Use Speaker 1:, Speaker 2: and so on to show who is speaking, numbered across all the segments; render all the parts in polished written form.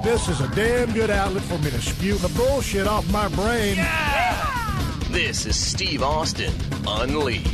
Speaker 1: This is a damn good outlet for me to spew the bullshit off my brain.
Speaker 2: Yeah! This is Steve Austin, Unleashed.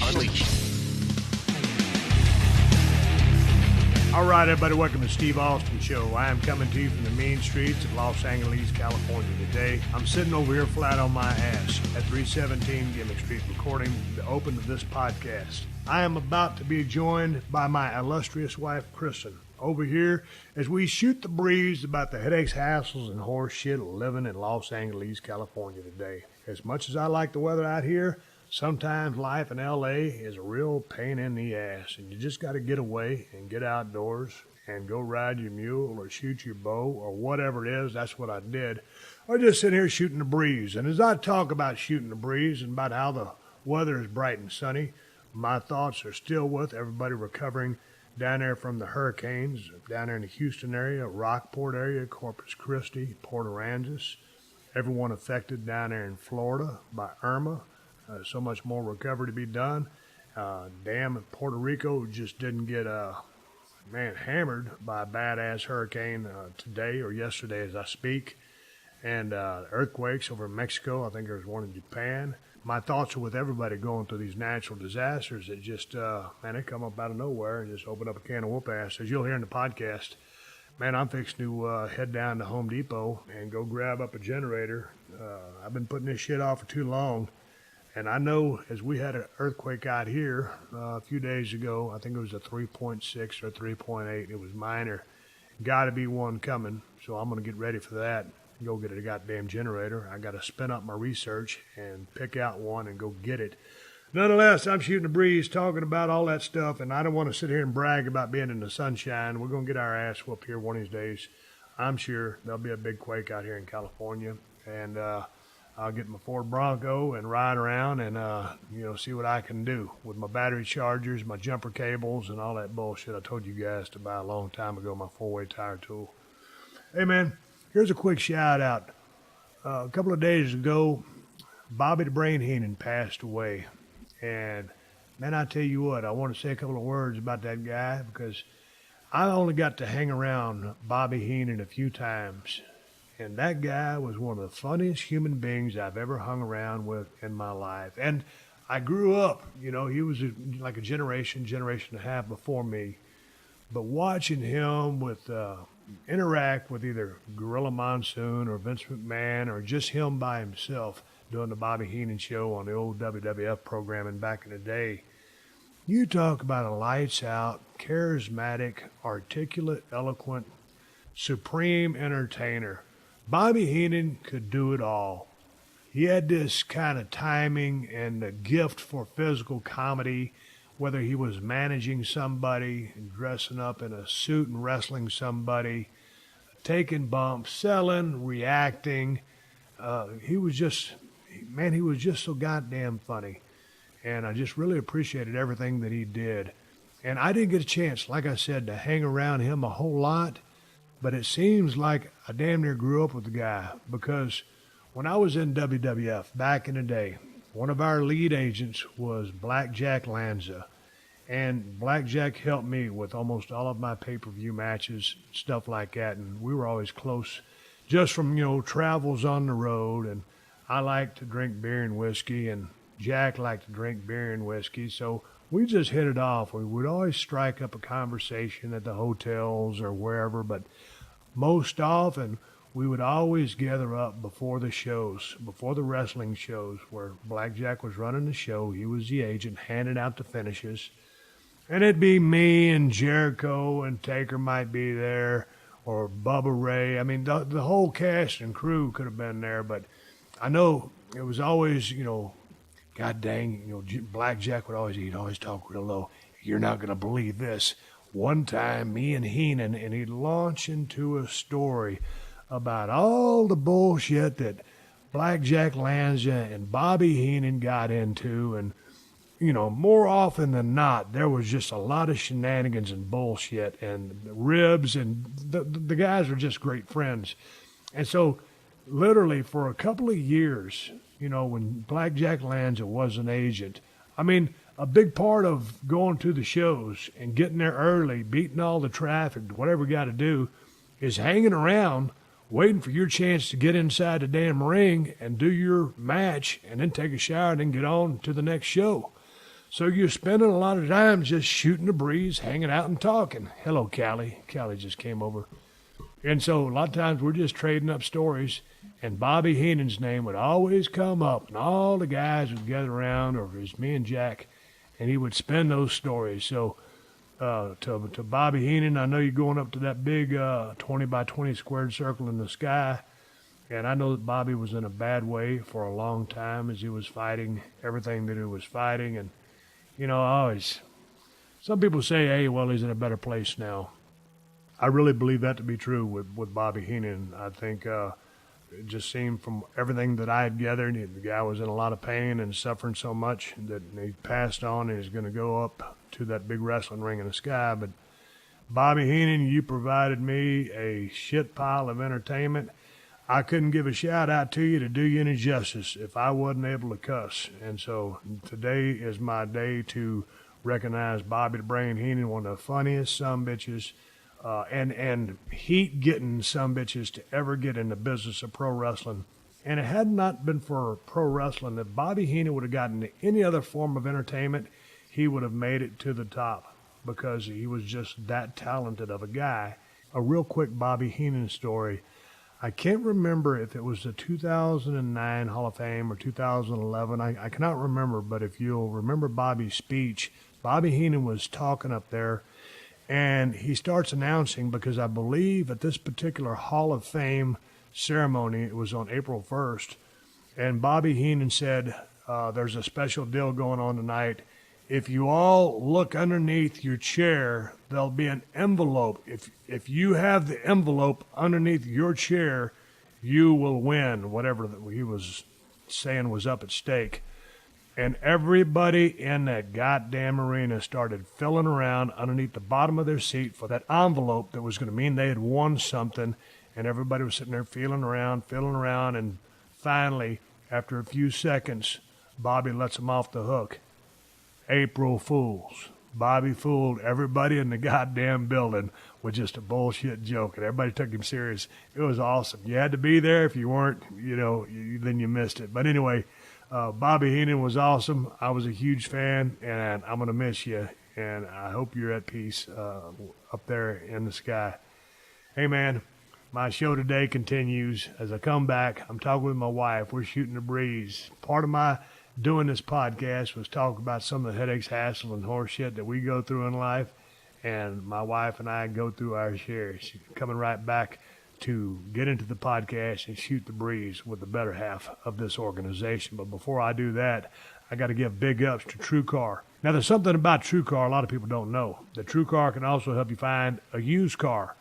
Speaker 1: All right, everybody, welcome to Steve Austin Show. I am coming to you from the mean streets of Los Angeles, California today. I'm sitting over here flat on my ass at 317 Gimmick Street recording the open of this podcast. I am about to be joined by my illustrious wife, Kristin, over here as we shoot the breeze about the headaches, hassles, and horse shit of living in Los Angeles, California today. As much as I like the weather out here, sometimes life in L.A. is a real pain in the ass, and you just got to get away and get outdoors and go ride your mule or shoot your bow or whatever it is. That's what I did. Or just sit here shooting the breeze. And as I talk about shooting the breeze and about how the weather is bright and sunny, my thoughts are still with everybody recovering down there from the hurricanes, down there in the Houston area, Rockport area, Corpus Christi, Port Aransas, everyone affected down there in Florida by Irma. So much more recovery to be done. Damn, Puerto Rico just didn't get hammered by a badass hurricane today or yesterday as I speak. And earthquakes over in Mexico. I think there's one in Japan. My thoughts are with everybody going through these natural disasters that just, they come up out of nowhere and just open up a can of whoop ass. As you'll hear in the podcast, man, I'm fixing to head down to Home Depot and go grab up a generator. I've been putting this shit off for too long. And I know as we had an earthquake out here a few days ago, I think it was a 3.6 or 3.8. It was minor. Got to be one coming, so I'm going to get ready for that. Go get a goddamn generator. I got to spin up my research and pick out one and go get it. Nonetheless, I'm shooting the breeze, talking about all that stuff, and I don't want to sit here and brag about being in the sunshine. We're going to get our ass whooped here one of these days. I'm sure there'll be a big quake out here in California, and I'll get my Ford Bronco and ride around and, see what I can do with my battery chargers, my jumper cables, and all that bullshit I told you guys to buy a long time ago, my 4-way tire tool. Hey, man, here's a quick shout-out. A couple of days ago, Bobby the Brain Heenan passed away. And, man, I tell you what, I want to say a couple of words about that guy because I only got to hang around Bobby Heenan a few times. And that guy was one of the funniest human beings I've ever hung around with in my life. And I grew up, he was like a generation and a half before me. But watching him interact with either Gorilla Monsoon or Vince McMahon or just him by himself doing the Bobby Heenan show on the old WWF programming back in the day, you talk about a lights-out, charismatic, articulate, eloquent, supreme entertainer. Bobby Heenan could do it all. He had this kind of timing and a gift for physical comedy, whether he was managing somebody, dressing up in a suit and wrestling somebody, taking bumps, selling, reacting. He was just so goddamn funny. And I just really appreciated everything that he did. And I didn't get a chance, like I said, to hang around him a whole lot. But it seems like I damn near grew up with the guy because when I was in WWF back in the day, one of our lead agents was Blackjack Lanza. And Blackjack helped me with almost all of my pay-per-view matches, stuff like that. And we were always close just from, travels on the road. And I like to drink beer and whiskey, and Jack liked to drink beer and whiskey. So we just hit it off. We would always strike up a conversation at the hotels or wherever, but most often we would always gather up before the shows, before the wrestling shows where Blackjack was running the show. He was the agent, handing out the finishes. And it'd be me and Jericho and Taker might be there, or Bubba Ray. I mean, the whole cast and crew could have been there, but I know it was always, God dang, Blackjack would always talk real low. You're not going to believe this. One time, me and Heenan, and he'd launch into a story about all the bullshit that Blackjack Lanza and Bobby Heenan got into. And, more often than not, there was just a lot of shenanigans and bullshit and ribs. And the guys were just great friends. And so, literally, for a couple of years, when Blackjack Lanza was an agent, I mean, a big part of going to the shows and getting there early, beating all the traffic, whatever we got to do, is hanging around waiting for your chance to get inside the damn ring and do your match and then take a shower and then get on to the next show. So you're spending a lot of time just shooting the breeze, hanging out and talking. Hello, Callie. Callie just came over. And so a lot of times we're just trading up stories, and Bobby Heenan's name would always come up, and all the guys would gather around, or it was me and Jack, and he would spin those stories. So to Bobby Heenan, I know you're going up to that big 20 by 20 squared circle in the sky, and I know that Bobby was in a bad way for a long time as he was fighting everything that he was fighting. And, you know, some people say, hey, well, he's in a better place now. I really believe that to be true with Bobby Heenan. I think it just seemed from everything that I had gathered, the guy was in a lot of pain and suffering so much that he passed on and is going to go up to that big wrestling ring in the sky. But Bobby Heenan, you provided me a shit pile of entertainment. I couldn't give a shout out to you to do you any justice if I wasn't able to cuss. And so today is my day to recognize Bobby the Brain Heenan, one of the funniest sumbitches and heat-getting sumbitches to ever get in the business of pro wrestling. And it had not been for pro wrestling, if Bobby Heenan would have gotten into any other form of entertainment, he would have made it to the top because he was just that talented of a guy. A real quick Bobby Heenan story. I can't remember if it was the 2009 Hall of Fame or 2011. I cannot remember, but if you'll remember Bobby's speech, Bobby Heenan was talking up there, and he starts announcing, because I believe at this particular Hall of Fame ceremony, it was on April 1st, and Bobby Heenan said, there's a special deal going on tonight. If you all look underneath your chair, there'll be an envelope. If you have the envelope underneath your chair, you will win whatever that he was saying was up at stake. And everybody in that goddamn arena started filling around underneath the bottom of their seat for that envelope that was going to mean they had won something. And everybody was sitting there feeling around. And finally, after a few seconds, Bobby lets them off the hook. April Fools. Bobby fooled everybody in the goddamn building with just a bullshit joke, and everybody took him serious. It was awesome. You had to be there. If you weren't, then you missed it. But anyway, Bobby Heenan was awesome. I was a huge fan, and I'm going to miss you, and I hope you're at peace up there in the sky. Hey, man, my show today continues. As I come back, I'm talking with my wife. We're shooting the breeze. Part of my doing this podcast was talk about some of the headaches, hassle, and horse shit that we go through in life, and my wife and I go through our share. She's coming right back to get into the podcast and shoot the breeze with the better half of this organization. But before I do that, I got to give big ups to TrueCar. Now, there's something about TrueCar a lot of people don't know. That TrueCar can also help you find a used car.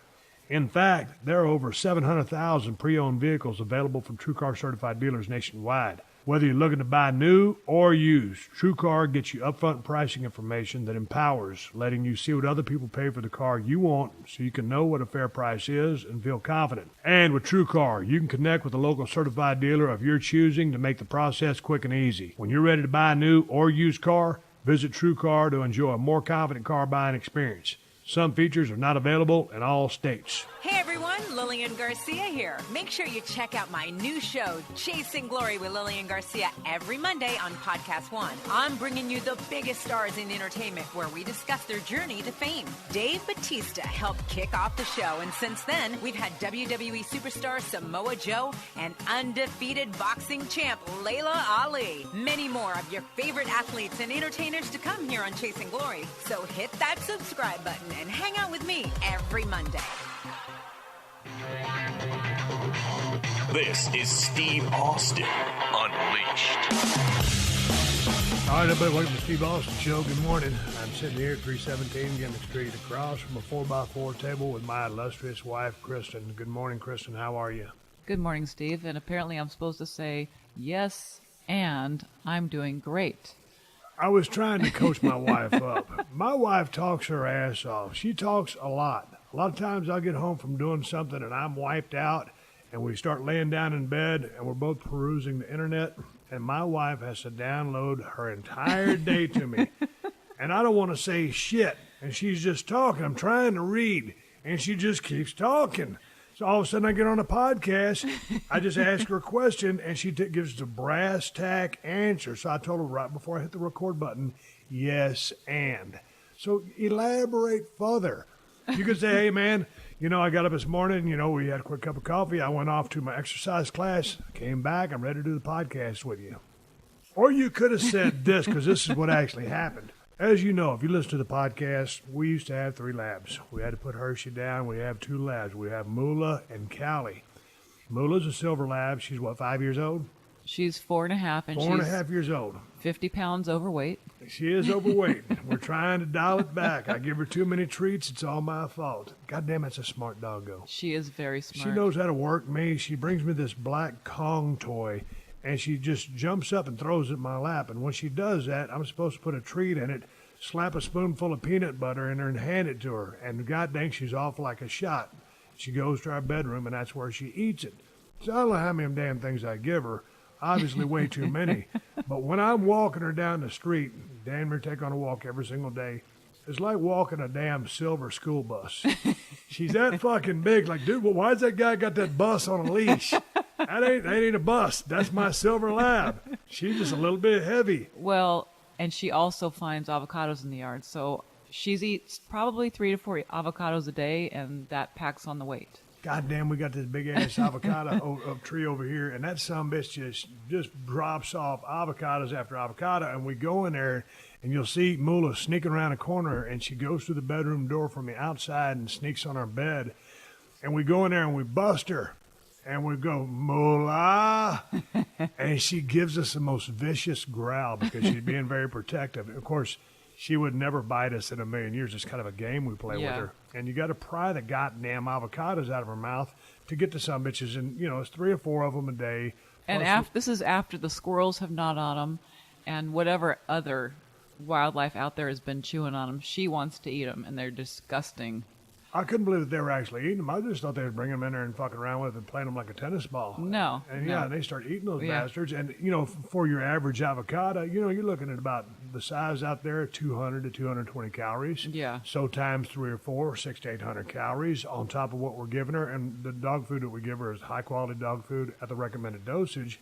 Speaker 1: In fact, there are over 700,000 pre-owned vehicles available from TrueCar certified dealers nationwide. Whether you're looking to buy new or used, TrueCar gets you upfront pricing information that empowers, letting you see what other people pay for the car you want so you can know what a fair price is and feel confident. And with TrueCar, you can connect with a local certified dealer of your choosing to make the process quick and easy. When you're ready to buy a new or used car, visit TrueCar to enjoy a more confident car buying experience. Some features are not available in all states.
Speaker 3: Hey everyone, Lillian Garcia here. Make sure you check out my new show, Chasing Glory with Lillian Garcia, every Monday on Podcast One. I'm bringing you the biggest stars in entertainment where we discuss their journey to fame. Dave Bautista helped kick off the show, and since then, we've had WWE superstar Samoa Joe and undefeated boxing champ Layla Ali. Many more of your favorite athletes and entertainers to come here on Chasing Glory. So hit that subscribe button and hang out with me every Monday.
Speaker 2: This is Steve Austin Unleashed.
Speaker 1: All right, everybody, welcome to Steve Austin Show. Good morning. I'm sitting here at 317 Gimmick Street across from a 4x4 table with my illustrious wife, Kristin. Good morning, Kristin. How are you?
Speaker 4: Good morning, Steve. And apparently I'm supposed to say yes, and I'm doing great.
Speaker 1: I was trying to coach my wife up. My wife talks her ass off. She talks a lot. A lot of times I'll get home from doing something and I'm wiped out, and we start laying down in bed and we're both perusing the internet, and my wife has to download her entire day to me. And I don't want to say shit, and she's just talking. I'm trying to read, and she just keeps talking. So all of a sudden I get on a podcast, I just ask her a question, and she gives the brass tack answer. So I told her right before I hit the record button, yes, and. So elaborate further. You could say, hey, man, I got up this morning, we had a quick cup of coffee. I went off to my exercise class, came back, I'm ready to do the podcast with you. Or you could have said this, because this is what actually happened. As you know, if you listen to the podcast, we used to have 3 labs. We had to put Hershey down. We have 2 labs. We have Moolah and Callie. Moolah's a silver lab. She's, 5 years old?
Speaker 4: She's 4.5, and
Speaker 1: Four and a half years old.
Speaker 4: 50 pounds overweight.
Speaker 1: She is overweight. We're trying to dial it back. I give her too many treats. It's all my fault. God damn, that's a smart doggo.
Speaker 4: She is very smart.
Speaker 1: She knows how to work me. She brings me this black Kong toy, and she just jumps up and throws it in my lap. And when she does that, I'm supposed to put a treat in it, slap a spoonful of peanut butter in her, and hand it to her. And god dang, she's off like a shot. She goes to our bedroom, and that's where she eats it. So I don't know how many damn things I give her. Obviously way too many. But when I'm walking her down the street, damn near take on a walk every single day, it's like walking a damn silver school bus. She's that fucking big. Like, dude, well, why's that guy got that bus on a leash? That ain't a bus. That's my silver lab. She's just a little bit heavy.
Speaker 4: Well, and she also finds avocados in the yard. So she eats probably 3 to 4 avocados a day, and that packs on the weight.
Speaker 1: God damn, we got this big ass avocado tree over here, and that sumbitch just drops off avocados after avocado. And we go in there, and you'll see Moolah sneaking around a corner, and she goes through the bedroom door from the outside and sneaks on our bed. And we go in there and we bust her, and we go, Moolah, and she gives us the most vicious growl because she's being very protective. Of course, she would never bite us in a million years. It's kind of a game we play with her. And you got to pry the goddamn avocados out of her mouth to get to some bitches. And, it's 3 or 4 of them a day.
Speaker 4: And this is after the squirrels have gnawed on them and whatever other wildlife out there has been chewing on them. She wants to eat them, and they're disgusting.
Speaker 1: I couldn't believe that they were actually eating them. I just thought they would bring them in there and fucking around with and playing them like a tennis ball.
Speaker 4: No.
Speaker 1: And they start eating those bastards. And, for your average avocado, you're looking at about the size out there, 200 to 220 calories.
Speaker 4: Yeah.
Speaker 1: So times 3 or 4, 600 to 800 calories on top of what we're giving her. And the dog food that we give her is high quality dog food at the recommended dosage.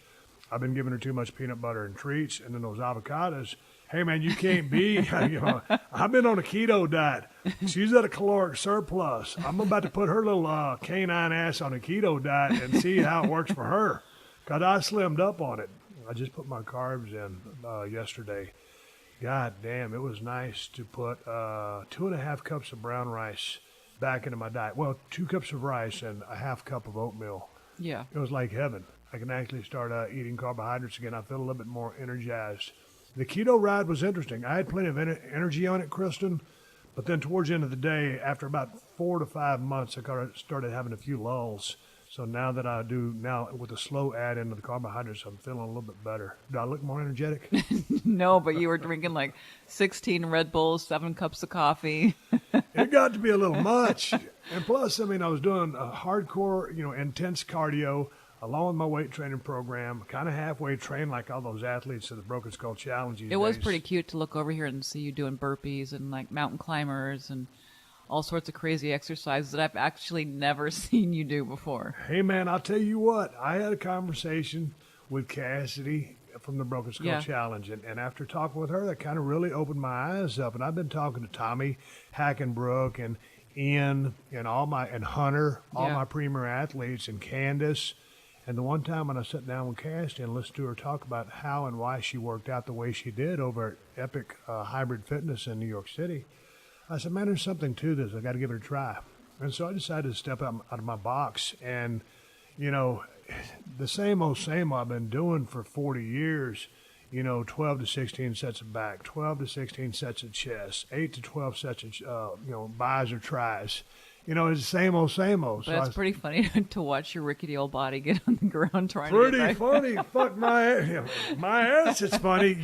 Speaker 1: I've been giving her too much peanut butter and treats. And then those avocados. Hey, man, you can't be, I've been on a keto diet. She's at a caloric surplus. I'm about to put her little canine ass on a keto diet and see how it works for her. Because I slimmed up on it. I just put my carbs in yesterday. God damn, it was nice to put 2.5 cups of brown rice back into my diet. Well, 2 cups of rice and a half cup of oatmeal.
Speaker 4: Yeah.
Speaker 1: It was like heaven. I can actually start eating carbohydrates again. I feel a little bit more energized. The keto ride was interesting. I had plenty of energy on it, Kristin, but then towards the end of the day, after about 4 to 5 months, I started having a few lulls. So now that I do, with a slow add into the carbohydrates, I'm feeling a little bit better. Do I look more energetic?
Speaker 4: No, but you were drinking like 16 Red Bulls, 7 cups of coffee.
Speaker 1: It got to be a little much. And plus, I was doing a hardcore, intense cardio, along with my weight training program, kind of halfway trained like all those athletes of the Broken Skull Challenge.
Speaker 4: It was pretty cute to look over here and see you doing burpees and like mountain climbers and all sorts of crazy exercises that I've actually never seen you do before.
Speaker 1: Hey, man, I'll tell you what. I had a conversation with Cassidy from the Broken Skull Challenge, and after talking with her, that kind of really opened my eyes up. And I've been talking to Tommy Hackenbrook and Ian and Hunter, all my premier athletes, and Candace. And the one time when I sat down with Kristin and listened to her talk about how and why she worked out the way she did over at Epic Hybrid Fitness in New York City, I said, man, there's something to this. I got to give it a try. And so I decided to step out of my box. And, the same old I've been doing for 40 years, 12 to 16 sets of back, 12 to 16 sets of chest, 8 to 12 sets of, bis or tris. It's the same old.
Speaker 4: But
Speaker 1: So
Speaker 4: it's pretty funny to watch your rickety old body get on the ground trying to
Speaker 1: pretty
Speaker 4: get back.
Speaker 1: funny. Fuck my ass. It's funny.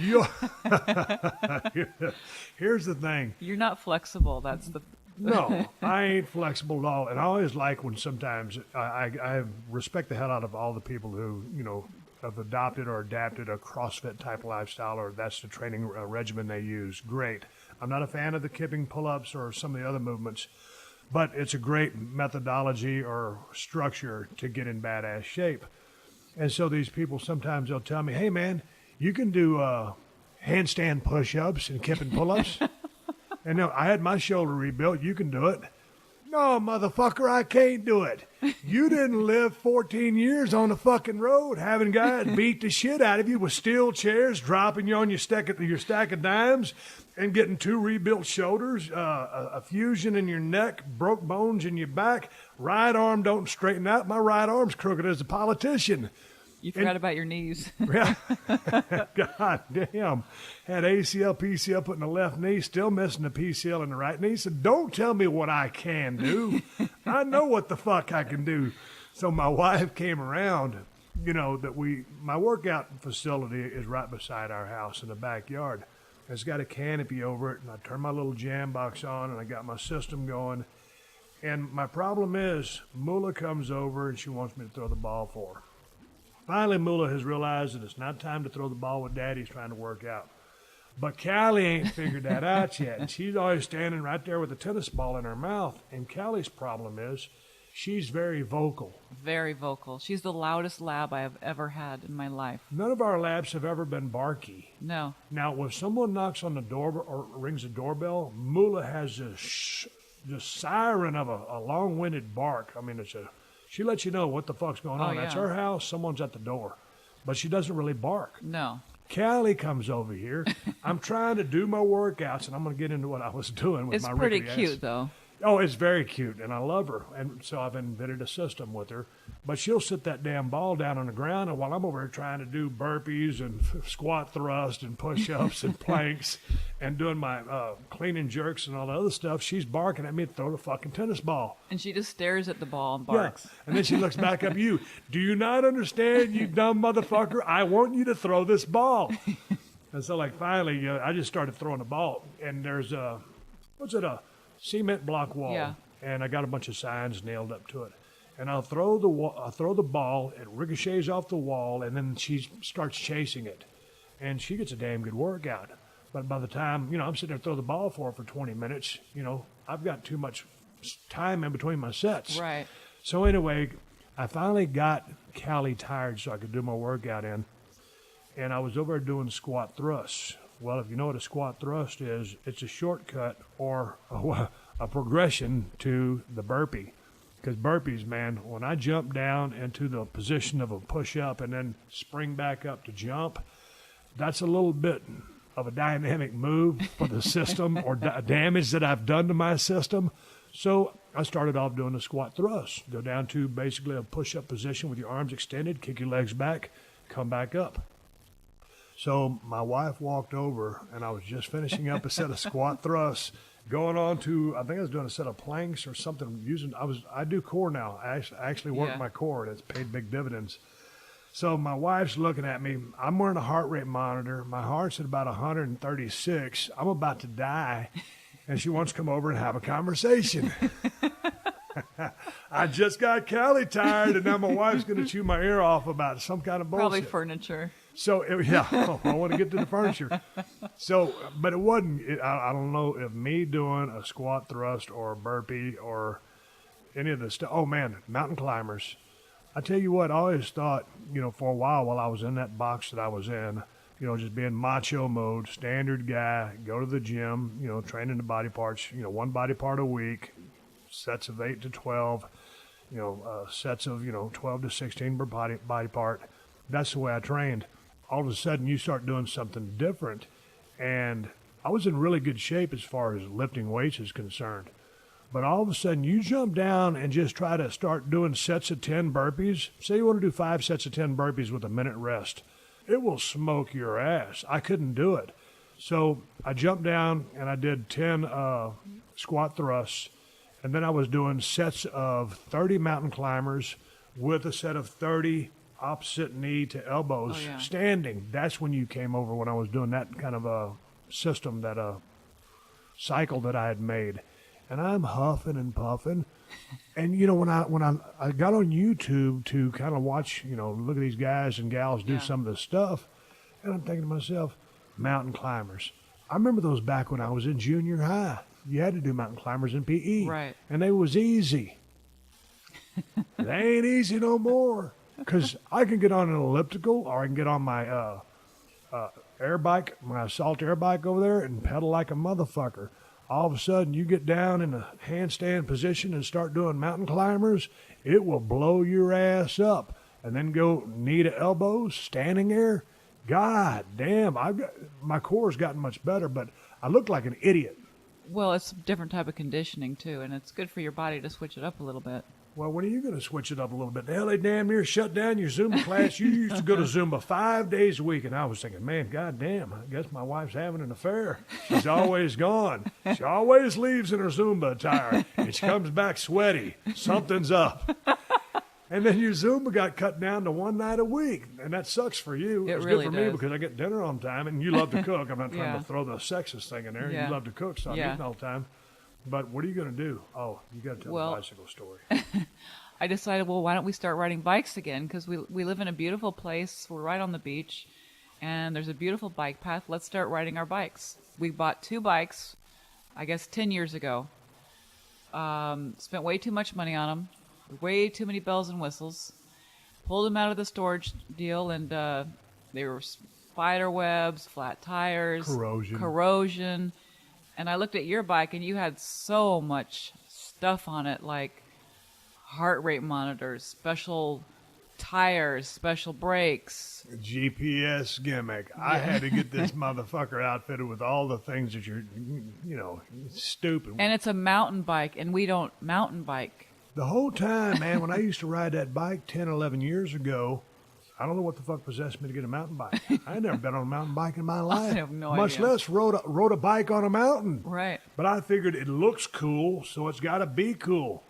Speaker 1: Here's the thing.
Speaker 4: You're not flexible. That's the...
Speaker 1: No, I ain't flexible at all. And I always like when sometimes I respect the hell out of all the people who, have adopted or adapted a CrossFit type lifestyle, or that's the training regimen they use. Great. I'm not a fan of the kipping pull-ups or some of the other movements. But it's a great methodology or structure to get in badass shape. And so these people, sometimes they'll tell me, hey, man, you can do handstand push-ups and kip and pull-ups. And no, I had my shoulder rebuilt. You can do it. No, motherfucker, I can't do it. You didn't live 14 years on the fucking road having guys beat the shit out of you with steel chairs, dropping you on your stack of dimes, and getting 2 rebuilt shoulders, a fusion in your neck, broke bones in your back, right arm don't straighten out. My right arm's crooked as a politician.
Speaker 4: You forgot about your knees.
Speaker 1: Yeah. God damn. Had ACL, PCL put in the left knee, still missing the PCL in the right knee. So don't tell me what I can do. I know what the fuck I can do. So my wife came around, my workout facility is right beside our house in the backyard. It's got a canopy over it, and I turn my little jam box on, and I got my system going. And my problem is, Mula comes over, and she wants me to throw the ball for her. Finally, Mula has realized that it's not time to throw the ball when Daddy's trying to work out. But Callie ain't figured that out yet. And she's always standing right there with a tennis ball in her mouth. And Callie's problem is she's very vocal.
Speaker 4: Very vocal. She's the loudest lab I have ever had in my life.
Speaker 1: None of our labs have ever been barky.
Speaker 4: No.
Speaker 1: Now, when someone knocks on the door or rings the doorbell, Mula has this siren of a long-winded bark. I mean, she lets you know what the fuck's going on.
Speaker 4: Yeah.
Speaker 1: That's her house. Someone's at the door. But she doesn't really bark.
Speaker 4: No.
Speaker 1: Callie comes over here. I'm trying to do my workouts, and I'm going to get into what I was doing with my rickety ass.
Speaker 4: It's pretty cute, though.
Speaker 1: Oh, it's very cute, and I love her. And so I've invented a system with her. But she'll sit that damn ball down on the ground, and while I'm over here trying to do burpees and squat thrust and push-ups and planks and doing my clean and jerks and all the other stuff, she's barking at me to throw the fucking tennis ball.
Speaker 4: And she just stares at the ball and barks.
Speaker 1: Yeah. And then she looks back up at you. Do you not understand, you dumb motherfucker? I want you to throw this ball. And so, finally, I just started throwing the ball. And there's a cement block wall.
Speaker 4: Yeah.
Speaker 1: And I got a bunch of signs nailed up to it. And I'll throw the ball, it ricochets off the wall, and then she starts chasing it. And she gets a damn good workout. But by the time, I'm sitting there throwing the ball for her for 20 minutes, I've got too much time in between my sets.
Speaker 4: Right.
Speaker 1: So anyway, I finally got Callie tired so I could do my workout in. And I was over there doing squat thrusts. Well, if you know what a squat thrust is, it's a shortcut or a progression to the burpee. Because burpees, man, when I jump down into the position of a push-up and then spring back up to jump, that's a little bit of a dynamic move for the system or damage that I've done to my system. So I started off doing a squat thrust. Go down to basically a push-up position with your arms extended, kick your legs back, come back up. So my wife walked over, and I was just finishing up a set of squat thrusts, going on to, I think I was doing a set of planks or something. I do core now. I actually work my core, and it's paid big dividends. So my wife's looking at me. I'm wearing a heart rate monitor. My heart's at about 136. I'm about to die, and she wants to come over and have a conversation. I just got Callie tired, and now my wife's going to chew my ear off about some kind of bullshit.
Speaker 4: Probably furniture.
Speaker 1: So, I want to get to the furniture. So, but it wasn't, I don't know if me doing a squat thrust or a burpee or any of this stuff. Oh, man, mountain climbers. I tell you what, I always thought, for a while I was in that box that I was in, just being macho mode, standard guy, go to the gym, training the body parts, one body part a week, sets of 8 to 12, sets of, 12 to 16 per body part. That's the way I trained. All of a sudden, you start doing something different, and I was in really good shape as far as lifting weights is concerned. But all of a sudden, you jump down and just try to start doing sets of 10 burpees. Say you want to do 5 sets of 10 burpees with a minute rest. It will smoke your ass. I couldn't do it. So I jumped down, and I did 10 squat thrusts, and then I was doing sets of 30 mountain climbers with a set of 30 opposite knee to elbows standing. That's when you came over, when I was doing that kind of a system, that cycle that I had made. And I'm huffing and puffing. And, when I got on YouTube to kind of watch, look at these guys and gals do some of this stuff, and I'm thinking to myself, mountain climbers. I remember those back when I was in junior high. you had to do mountain climbers in PE.
Speaker 4: Right.
Speaker 1: And they was easy. They ain't easy no more. Because I can get on an elliptical, or I can get on my air bike, my assault air bike over there, and pedal like a motherfucker. All of a sudden, you get down in a handstand position and start doing mountain climbers, it will blow your ass up. And then go knee to elbows, standing there. God damn, my core's gotten much better, but I look like an idiot.
Speaker 4: Well, it's a different type of conditioning, too, and it's good for your body to switch it up a little bit.
Speaker 1: Well, when are you going to switch it up a little bit? Hell, they damn near shut down your Zumba class. You used to go to Zumba 5 days a week, and I was thinking, man, goddamn, I guess my wife's having an affair. She's always gone. She always leaves in her Zumba attire, and she comes back sweaty. Something's up. And then your Zumba got cut down to one night a week, and that sucks for you.
Speaker 4: It
Speaker 1: It's
Speaker 4: really
Speaker 1: good for me
Speaker 4: does.
Speaker 1: because I get dinner on time, and you love to cook. I'm not trying
Speaker 4: Yeah.
Speaker 1: to throw the sexist thing in there.
Speaker 4: Yeah.
Speaker 1: You love to cook, so I'm
Speaker 4: Yeah.
Speaker 1: eating all the time. But what are you going to do? Oh, you got to tell
Speaker 4: Well-
Speaker 1: the bicycle story.
Speaker 4: I decided, well, why don't we start riding bikes again? Because we live in a beautiful place. We're right on the beach, and there's a beautiful bike path. Let's start riding our bikes. We bought 2 bikes, I guess 10 years ago. Spent way too much money on them, way too many bells and whistles. Pulled them out of the storage deal, and they were spider webs, flat tires, corrosion. And I looked at your bike, and you had so much stuff on it, like heart rate monitors, special tires, special brakes.
Speaker 1: GPS gimmick. I had to get this motherfucker outfitted with all the things that you're, stupid.
Speaker 4: And it's a mountain bike, and we don't mountain bike.
Speaker 1: The whole time, man, when I used to ride that bike 10, 11 years ago, I don't know what the fuck possessed me to get a mountain bike. I had never been on a mountain bike in my life.
Speaker 4: have no
Speaker 1: Much
Speaker 4: idea.
Speaker 1: less rode a bike on a mountain.
Speaker 4: Right.
Speaker 1: But I figured it looks cool, so it's got to be cool.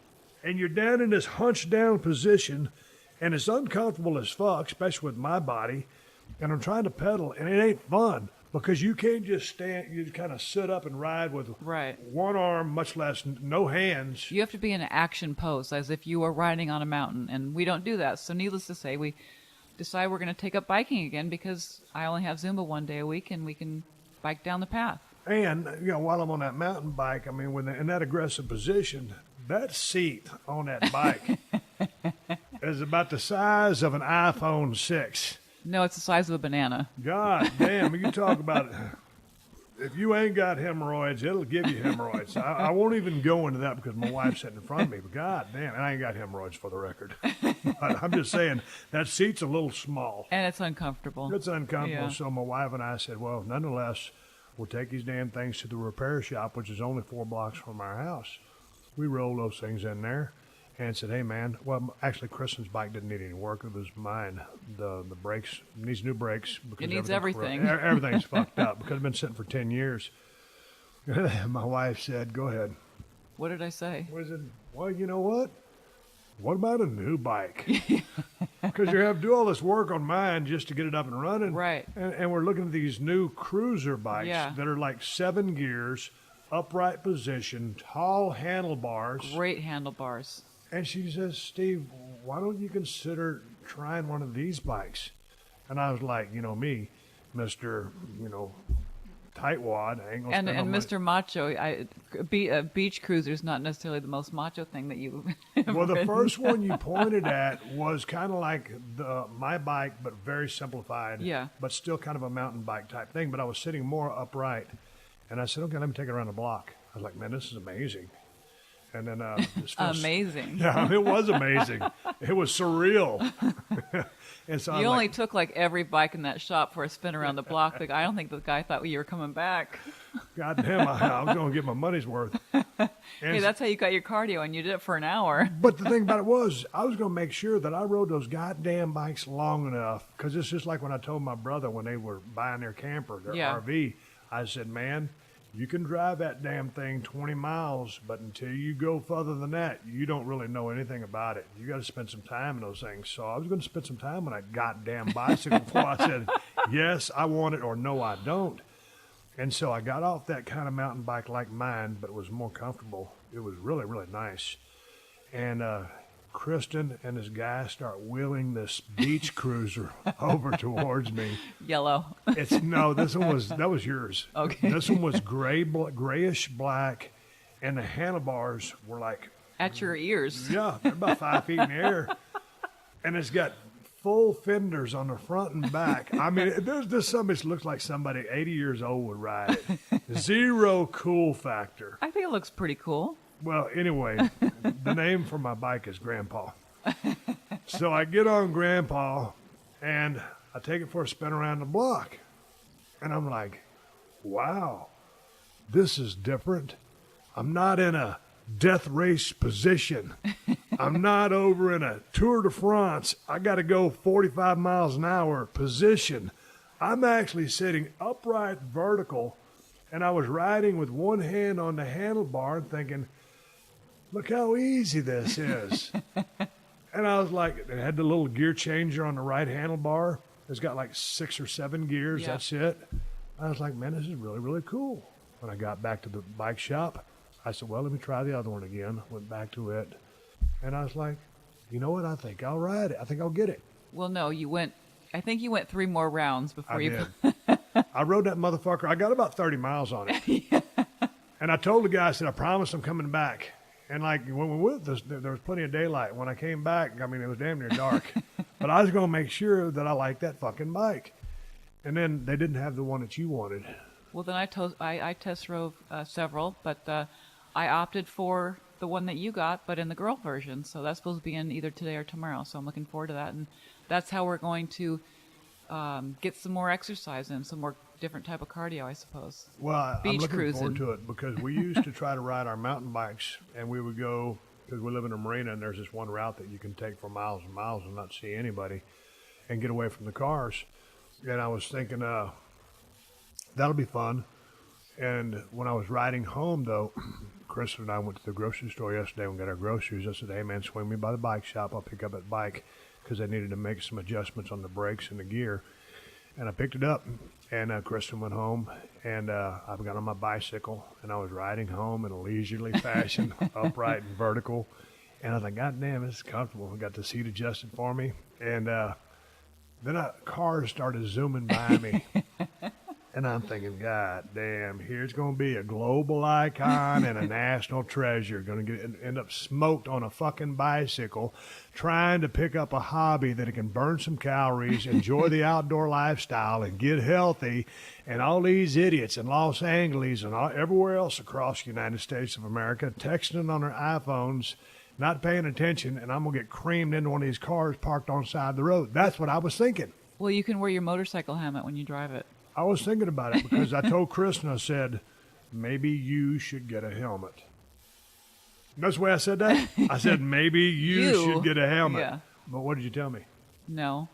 Speaker 1: And you're down in this hunched down position, and it's uncomfortable as fuck, especially with my body. And I'm trying to pedal, and it ain't fun because you can't just stand. You kind of sit up and ride with
Speaker 4: Right.
Speaker 1: one arm, much less no hands.
Speaker 4: You have to be in an action pose as if you were riding on a mountain, and we don't do that. So needless to say, we decide we're going to take up biking again because I only have Zumba 1 day a week, and we can bike down the path.
Speaker 1: And while I'm on that mountain bike, I mean, in that aggressive position, that seat on that bike is about the size of an iPhone 6.
Speaker 4: No, it's the size of a banana.
Speaker 1: God damn, you talk about it. If you ain't got hemorrhoids, it'll give you hemorrhoids. I won't even go into that because my wife's sitting in front of me. But God damn, and I ain't got hemorrhoids for the record. But I'm just saying, that seat's a little small.
Speaker 4: And it's uncomfortable.
Speaker 1: It's uncomfortable.
Speaker 4: Yeah.
Speaker 1: So my wife and I said, well, nonetheless, we'll take these damn things to the repair shop, which is only 4 blocks from our house. We rolled those things in there and said, hey, man, well, actually, Kristin's bike didn't need any work. It was mine. The brakes, needs new brakes. Because
Speaker 4: It needs
Speaker 1: everything's
Speaker 4: everything.
Speaker 1: Everything's fucked up because it's been sitting for 10 years. My wife said, go ahead.
Speaker 4: What did I say?
Speaker 1: I said, well, you know what? What about a new bike? Because you have to do all this work on mine just to get it up and running.
Speaker 4: Right.
Speaker 1: And we're looking at these new cruiser bikes
Speaker 4: Yeah.
Speaker 1: that are like 7 gears, upright position, tall handlebars.
Speaker 4: Great handlebars.
Speaker 1: And she says, Steve, why don't you consider trying one of these bikes? And I was like, me, Mr., tightwad. I ain't gonna
Speaker 4: And
Speaker 1: spend no money.
Speaker 4: Mr. Macho, beach cruiser is not necessarily the most macho thing that you've ever
Speaker 1: Well, the
Speaker 4: ridden.
Speaker 1: first one you pointed at was kind of like my bike, but very simplified.
Speaker 4: Yeah.
Speaker 1: But still kind of a mountain bike type thing. But I was sitting more upright. And I said, okay, let me take it around the block. I was like, man, this is amazing. And then this feels-
Speaker 4: Amazing.
Speaker 1: Yeah, it was amazing. It was surreal. And so
Speaker 4: You
Speaker 1: I'm
Speaker 4: only
Speaker 1: like,
Speaker 4: took like every bike in that shop for a spin around the block. I don't think the guy thought you were coming back.
Speaker 1: God damn, I was going to get my money's worth. And
Speaker 4: Hey, that's how you got your cardio, and you did it for an hour.
Speaker 1: But the thing about it was, I was going to make sure that I rode those goddamn bikes long enough. Because it's just like when I told my brother when they were buying their camper, their
Speaker 4: Yeah.
Speaker 1: RV, I said, man, you can drive that damn thing 20 miles, but until you go further than that, you don't really know anything about it. You got to spend some time in those things. So I was going to spend some time on that goddamn bicycle before I said, yes, I want it, or no, I don't. And so I got off that kind of mountain bike like mine, but it was more comfortable. It was really, really nice. And Kristin and this guy start wheeling this beach cruiser over towards me.
Speaker 4: Yellow.
Speaker 1: That was yours.
Speaker 4: Okay.
Speaker 1: This one was grayish black, and the handlebars were like,
Speaker 4: At your ears.
Speaker 1: yeah, they're about 5 feet in the air. And it's got full fenders on the front and back. I mean, there's something that looks like somebody 80 years old would ride it. Zero cool factor.
Speaker 4: I think it looks pretty cool.
Speaker 1: Well, anyway, the name for my bike is Grandpa. So I get on Grandpa, and I take it for a spin around the block. And I'm like, wow, this is different. I'm not in a death race position. I'm not over in a Tour de France. I got to go 45 miles an hour position. I'm actually sitting upright vertical, and I was riding with one hand on the handlebar and thinking, look how easy this is. And I was like, it had the little gear changer on the right handlebar. It's got like 6 or 7 gears.
Speaker 4: Yeah.
Speaker 1: That's it. I was like, man, this is really, really cool. When I got back to the bike shop, I said, well, let me try the other one again. Went back to it. And I was like, you know what? I think I'll ride it. I think I'll get it.
Speaker 4: Well, no, I think you went 3 more rounds before
Speaker 1: I
Speaker 4: you.
Speaker 1: did. I rode that motherfucker. I got about 30 miles on it. Yeah. And I told the guy, I said, I promise I'm coming back. And like when we went, there was plenty of daylight. When I came back, I mean, it was damn near dark. But I was going to make sure that I liked that fucking bike. And then they didn't have the one that you wanted.
Speaker 4: Well, then I test drove several, but I opted for the one that you got, but in the girl version. So that's supposed to be in either today or tomorrow. So I'm looking forward to that. And that's how we're going to get some more exercise in, some more different type of cardio, I suppose.
Speaker 1: Well,
Speaker 4: Beach
Speaker 1: I'm looking
Speaker 4: cruising.
Speaker 1: forward to it because we used to try to ride our mountain bikes, and we would go, because we live in a marina, and there's this one route that you can take for miles and miles and not see anybody and get away from the cars. And I was thinking, that'll be fun. And when I was riding home, though, Kristin and I went to the grocery store yesterday and got our groceries. I said, hey, man, swing me by the bike shop. I'll pick up that bike because I needed to make some adjustments on the brakes and the gear. And I picked it up, and Kristin went home, and I got on my bicycle, and I was riding home in a leisurely fashion, upright and vertical. And I was like, God damn, this is comfortable. I got the seat adjusted for me. And then cars started zooming by me. And I'm thinking, God damn, here's going to be a global icon and a national treasure. Going to end up smoked on a fucking bicycle, trying to pick up a hobby that it can burn some calories, enjoy the outdoor lifestyle, and get healthy. And all these idiots in Los Angeles and everywhere else across the United States of America texting on their iPhones, not paying attention, and I'm going to get creamed into one of these cars parked on the side of the road. That's what I was thinking.
Speaker 4: Well, you can wear your motorcycle helmet when you drive it.
Speaker 1: I was thinking about it because I told Kristin, I said, maybe you should get a helmet. That's the way I said that? I said, maybe you should get a helmet.
Speaker 4: Yeah.
Speaker 1: But what did you tell me?
Speaker 4: No.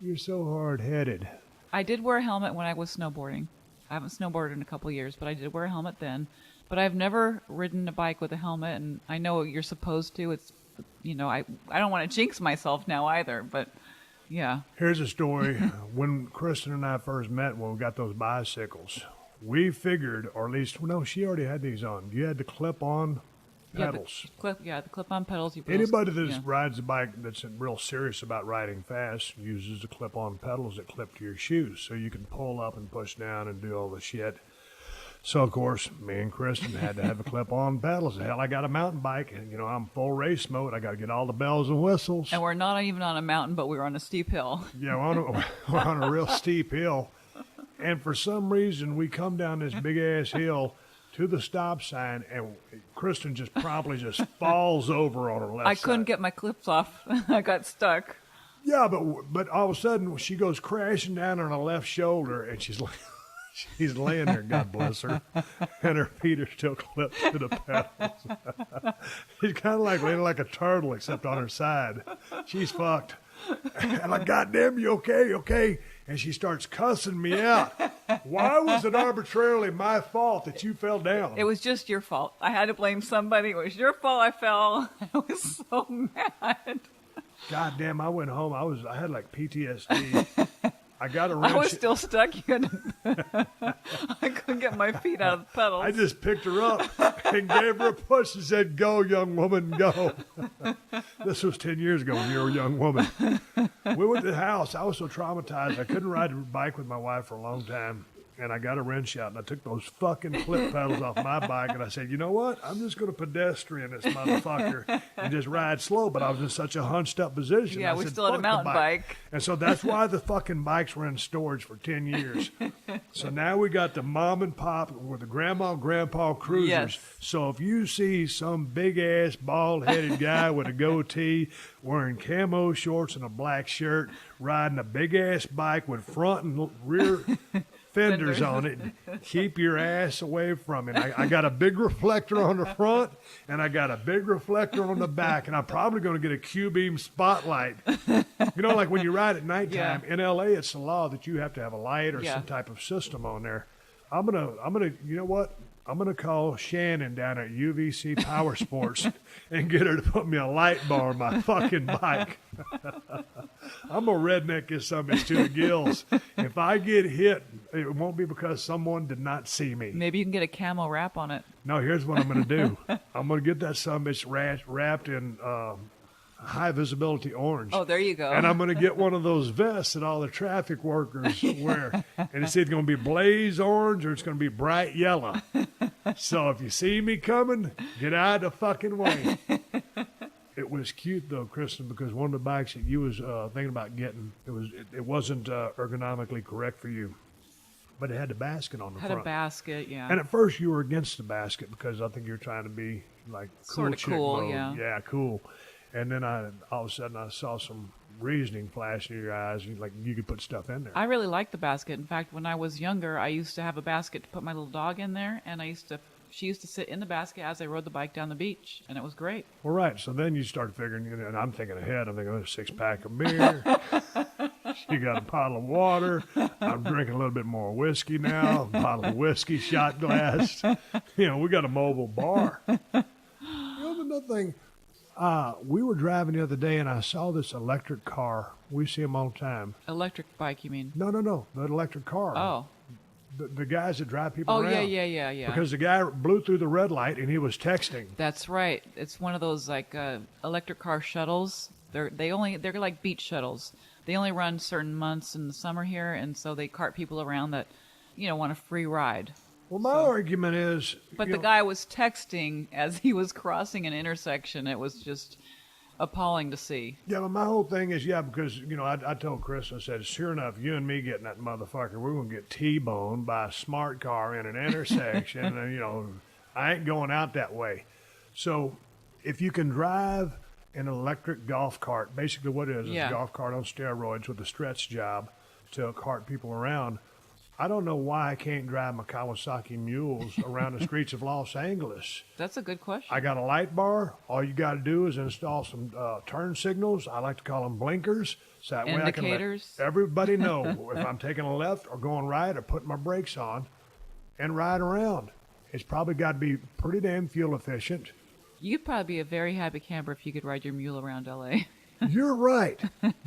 Speaker 1: You're so hard-headed.
Speaker 4: I did wear a helmet when I was snowboarding. I haven't snowboarded in a couple of years, but I did wear a helmet then. But I've never ridden a bike with a helmet, and I know you're supposed to. It's, I don't want to jinx myself now either, but... Yeah.
Speaker 1: Here's a story. When Kristin and I first met, when we got those bicycles, we figured, or at least, no, she already had these on. You had the clip-on pedals.
Speaker 4: The clip-on pedals.
Speaker 1: Anybody that rides a bike that's real serious about riding fast uses the clip-on pedals that clip to your shoes, so you can pull up and push down and do all the shit. So, of course, me and Kristin had to have a clip-on pedals. Hell, I got a mountain bike, and, I'm full race mode. I got to get all the bells and whistles.
Speaker 4: And we're not even on a mountain, but we're on a steep hill.
Speaker 1: Yeah, we're on a real steep hill. And for some reason, we come down this big-ass hill to the stop sign, and Kristin just promptly just falls over on her left side.
Speaker 4: I couldn't get my clips off. I got stuck.
Speaker 1: Yeah, but all of a sudden, she goes crashing down on her left shoulder, and she's laying there, God bless her, and her feet are still clipped to the pedals. She's kind of like laying like a turtle, except on her side. She's fucked. And I'm like, God damn, you okay? And she starts cussing me out. Why was it arbitrarily my fault that you fell down?
Speaker 4: It was just your fault. I had to blame somebody. It was your fault I fell. I was so mad.
Speaker 1: God damn, I went home. I had like PTSD. I got a wrench.
Speaker 4: I was still stuck. I couldn't get my feet out of the pedals.
Speaker 1: I just picked her up and gave her a push and said, go, young woman, go. This was 10 years ago when you were a young woman. We went to the house. I was so traumatized. I couldn't ride a bike with my wife for a long time. and I got a wrench out, and I took those fucking flip pedals off my bike, and I said, you know what? I'm just going to pedestrian this motherfucker and just ride slow. But I was in such a hunched up position.
Speaker 4: Yeah,
Speaker 1: I
Speaker 4: we
Speaker 1: said,
Speaker 4: still had a
Speaker 1: "Fuck the
Speaker 4: mountain bike."
Speaker 1: And so that's why the fucking bikes were in storage for 10 years. So now we got the mom and pop with the grandma and grandpa cruisers.
Speaker 4: Yes.
Speaker 1: So if you see some big ass bald headed guy with a goatee wearing camo shorts and a black shirt riding a big ass bike with front and rear fenders on it, keep your ass away from it. I got a big reflector on the front and I got a big reflector on the back, and I'm probably going to get a Q-beam spotlight. You know, like when you ride at nighttime in LA, it's the law that you have to have a light or some type of system on there. I'm gonna you know what? I'm going to call Shannon down at UVC Power Sports and get her to put me a light bar on my fucking bike. I'm a redneck this summit to the gills. If I get hit, it won't be because someone did not see me.
Speaker 4: Maybe you can get a camo wrap on it.
Speaker 1: No, here's what I'm going to do. I'm going to get that summit wrapped in high visibility orange.
Speaker 4: Oh, there you go.
Speaker 1: And I'm going to get one of those vests that all the traffic workers wear. And it's either going to be blaze orange or it's going to be bright yellow. So if you see me coming, get out of the fucking way. It was cute though, Kristin, because one of the bikes that you was thinking about getting, it wasn't ergonomically correct for you. But it had the basket on the front.
Speaker 4: Had a basket, yeah.
Speaker 1: And at first you were against the basket because I think you're trying to be like cool
Speaker 4: Sort of
Speaker 1: chick
Speaker 4: cool,
Speaker 1: mode.
Speaker 4: yeah.
Speaker 1: Yeah, cool. And then all of a sudden I saw some reasoning flash in your eyes, and like you could put stuff in there.
Speaker 4: I really liked the basket. In fact, when I was younger, I used to have a basket to put my little dog in there, and she used to sit in the basket as I rode the bike down the beach, and it was great.
Speaker 1: Well, right. So then you start figuring, and I'm thinking ahead. I'm thinking, a 6-pack of beer. She got a bottle of water. I'm drinking a little bit more whiskey now. A bottle of whiskey, shot glass. We got a mobile bar. Another thing. We were driving the other day, and I saw this electric car. We see them all the time.
Speaker 4: Electric bike, you mean?
Speaker 1: No. The electric car.
Speaker 4: Oh.
Speaker 1: The guys that drive people
Speaker 4: Oh,
Speaker 1: around.
Speaker 4: yeah.
Speaker 1: Because the guy blew through the red light, and he was texting.
Speaker 4: That's right. It's one of those, like, electric car shuttles. They're like beach shuttles. They only run certain months in the summer here, and so they cart people around that, want a free ride.
Speaker 1: Well, my argument is...
Speaker 4: But the guy was texting as he was crossing an intersection. It was just appalling to see.
Speaker 1: Yeah, but my whole thing is, because, I told Chris, I said, sure enough, you and me getting that motherfucker, we're going to get T-boned by a smart car in an intersection, and, I ain't going out that way. So if you can drive an electric golf cart, basically what it is a golf cart on steroids with a stretch job to cart people around, I don't know why I can't drive my Kawasaki mules around the streets of Los Angeles.
Speaker 4: That's a good question.
Speaker 1: I got a light bar. All you got to do is install some turn signals. I like to call them blinkers. So that way I can let everybody know if I'm taking a left or going right or putting my brakes on and ride around. It's probably got to be pretty damn fuel efficient.
Speaker 4: You'd probably be a very happy camper if you could ride your mule around L.A.
Speaker 1: You're right.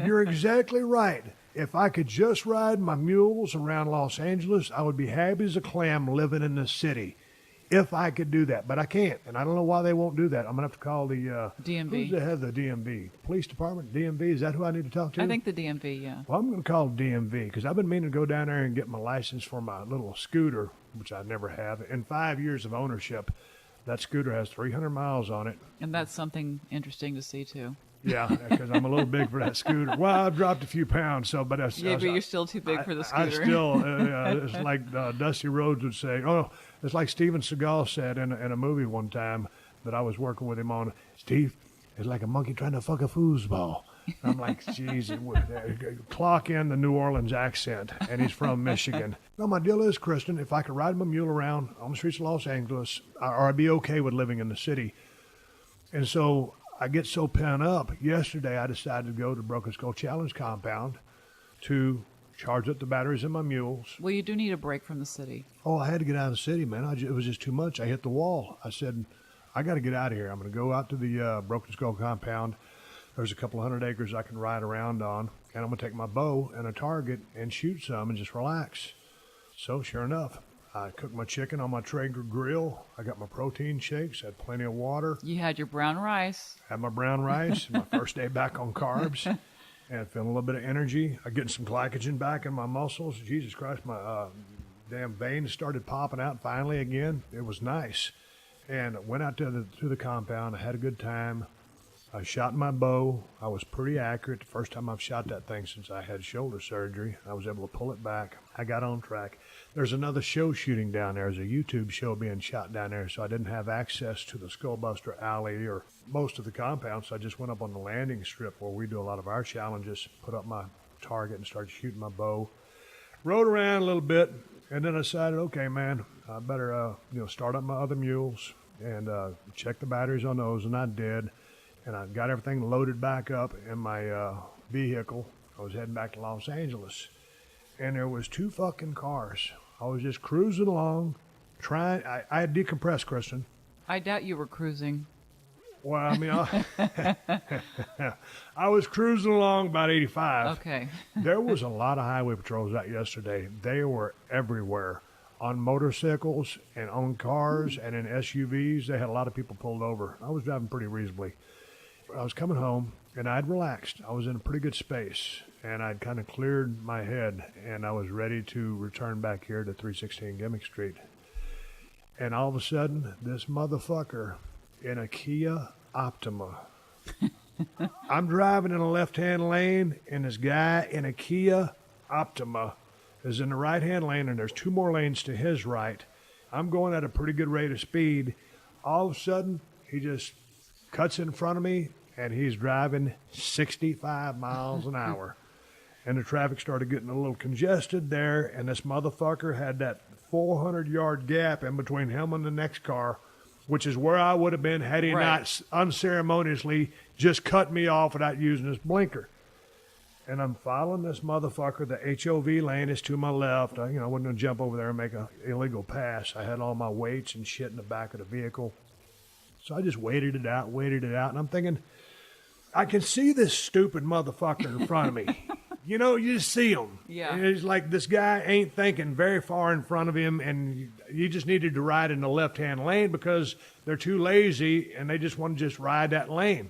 Speaker 1: You're exactly right. If I could just ride my mules around Los Angeles, I would be happy as a clam living in the city. If I could do that. But I can't. And I don't know why they won't do that. I'm going to have to call the...
Speaker 4: DMV.
Speaker 1: Who's the head of the DMV? Police Department? DMV? Is that who I need to talk to?
Speaker 4: I think the DMV, yeah.
Speaker 1: Well, I'm going to call DMV because I've been meaning to go down there and get my license for my little scooter, which I never have. In 5 years of ownership, that scooter has 300 miles on it.
Speaker 4: And that's something interesting to see, too.
Speaker 1: Yeah, because I'm a little big for that scooter. Well, I've dropped a few pounds, but
Speaker 4: you're still too big for the scooter.
Speaker 1: I still, it's like Dusty Rhodes would say. Oh, it's like Steven Seagal said in a movie one time that I was working with him on. Steve, it's like a monkey trying to fuck a foosball. I'm like, geez, clock in the New Orleans accent, and he's from Michigan. No, my deal is, Kristin, if I could ride my mule around on the streets of Los Angeles, or I'd be okay with living in the city. And so I get so pent up. Yesterday, I decided to go to Broken Skull Challenge compound to charge up the batteries in my mules.
Speaker 4: Well, you do need a break from the city.
Speaker 1: Oh, I had to get out of the city, man. It was just too much. I hit the wall. I said, I got to get out of here. I'm going to go out to the Broken Skull compound. There's a couple 100 acres I can ride around on, and I'm going to take my bow and a target and shoot some and just relax. So, sure enough, I cooked my chicken on my Traeger grill. I got my protein shakes, had plenty of water.
Speaker 4: You had your brown rice.
Speaker 1: Had my brown rice, my first day back on carbs, and feeling a little bit of energy. I'm getting some glycogen back in my muscles. Jesus Christ, my damn veins started popping out finally again. It was nice. And I went out to the compound. I had a good time. I shot my bow. I was pretty accurate. The first time I've shot that thing since I had shoulder surgery. I was able to pull it back. I got on track. There's another show shooting down there. There's a YouTube show being shot down there, so I didn't have access to the Skullbuster Alley or most of the compound, so I just went up on the landing strip where we do a lot of our challenges, put up my target and started shooting my bow. Rode around a little bit, and then I decided, okay, man, I better start up my other mules and check the batteries on those, and I did. And I got everything loaded back up in my vehicle. I was heading back to Los Angeles. And there was 2 fucking cars. I was just cruising along, trying. I had decompressed, Kristin.
Speaker 4: I doubt you were cruising.
Speaker 1: Well, I mean, I was cruising along about 85.
Speaker 4: Okay.
Speaker 1: There was a lot of highway patrols out yesterday. They were everywhere. On motorcycles and on cars and in SUVs. They had a lot of people pulled over. I was driving pretty reasonably. I was coming home, and I'd relaxed. I was in a pretty good space, and I'd kind of cleared my head, and I was ready to return back here to 316 Gimmick Street. And all of a sudden, this motherfucker in a Kia Optima. I'm driving in a left-hand lane, and this guy in a Kia Optima is in the right-hand lane, and there's 2 more lanes to his right. I'm going at a pretty good rate of speed. All of a sudden, he just cuts in front of me, and he's driving 65 miles an hour. And the traffic started getting a little congested there, and this motherfucker had that 400-yard gap in between him and the next car, which is where I would have been had he not unceremoniously just cut me off without using his blinker. And I'm following this motherfucker. The HOV lane is to my left. I wasn't going to jump over there and make an illegal pass. I had all my weights and shit in the back of the vehicle. So I just waited it out, and I'm thinking, I can see this stupid motherfucker in front of me. You just see him.
Speaker 4: Yeah.
Speaker 1: And it's like this guy ain't thinking very far in front of him, and you just needed to ride in the left-hand lane because they're too lazy, and they just want to just ride that lane.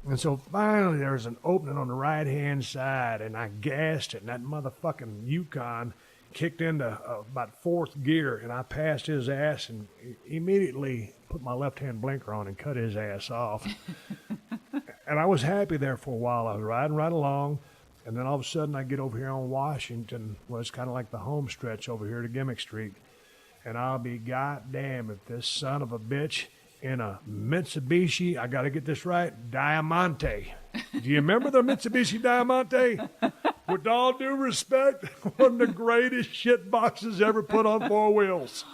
Speaker 1: And so finally there was an opening on the right-hand side, and I gassed it, and that motherfucking Yukon kicked into about 4th gear, and I passed his ass and immediately put my left-hand blinker on and cut his ass off. And I was happy there for a while. I was riding right along, and then all of a sudden I get over here on Washington. Well, it's kind of like the home stretch over here to Gimmick Street. And I'll be goddamn if this son of a bitch in a Mitsubishi, I got to get this right, Diamante. Do you remember the Mitsubishi Diamante? With all due respect, one of the greatest shit boxes ever put on 4 wheels.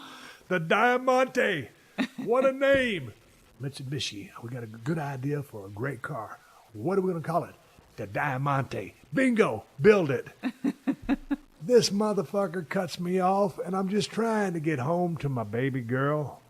Speaker 1: The Diamante. What a name. Mitsubishi. We got a good idea for a great car. What are we going to call it? The Diamante. Bingo. Build it. This motherfucker cuts me off, and I'm just trying to get home to my baby girl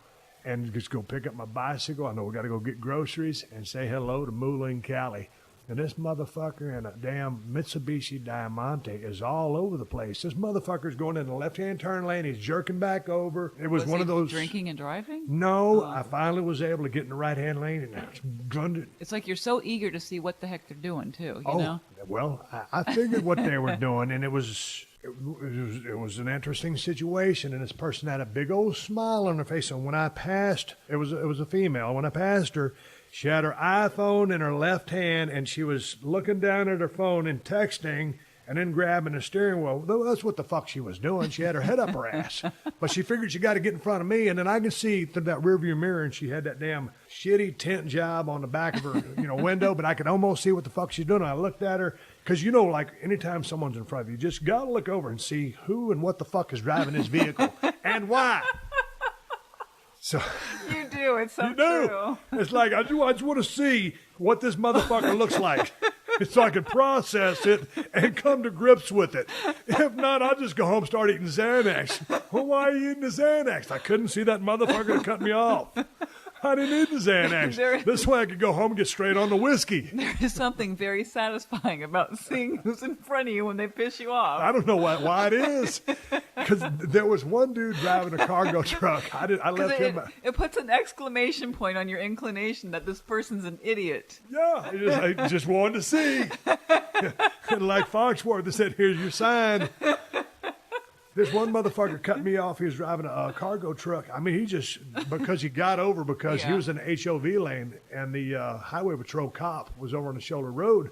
Speaker 1: and just go pick up my bicycle. I know we got to go get groceries and say hello to Moolah and Callie. And this motherfucker in a damn Mitsubishi Diamante is all over the place. This motherfucker's going in the left-hand turn lane. He's jerking back over. It was one of those...
Speaker 4: drinking and driving?
Speaker 1: No, I finally was able to get in the right-hand lane, and I was drundered.
Speaker 4: It's like you're so eager to see what the heck they're doing, too, you know?
Speaker 1: Well, I figured what they were doing, and it was an interesting situation, and this person had a big old smile on her face. And when I passed, it was a female. When I passed her, she had her iPhone in her left hand, and she was looking down at her phone and texting and then grabbing the steering wheel. That's what the fuck she was doing. She had her head up her ass. But she figured she got to get in front of me, and then I could see through that rearview mirror, and she had that damn shitty tent job on the back of her window, but I could almost see what the fuck she's doing. I looked at her, because like anytime someone's in front of you, you just got to look over and see who and what the fuck is driving this vehicle and why. So
Speaker 4: You do. It's so
Speaker 1: you do.
Speaker 4: true.
Speaker 1: It's like, I just want to see what this motherfucker looks like so I can process it and come to grips with it. If not, I'll just go home and start eating Xanax. Well, why are you eating the Xanax? I couldn't see that motherfucker that cut me off. I didn't need the Xanax. This way I could go home and get straight on the whiskey.
Speaker 4: There is something very satisfying about seeing who's in front of you when they piss you off.
Speaker 1: I don't know why it is. Because there was one dude driving a cargo truck. I left him.
Speaker 4: It puts an exclamation point on your inclination that this person's an idiot.
Speaker 1: Yeah, I just wanted to see. Like Foxworth, they said, here's your sign. This one motherfucker cut me off. He was driving a cargo truck. I mean, because he got over because he was in the HOV lane, and the highway patrol cop was over on the shoulder road.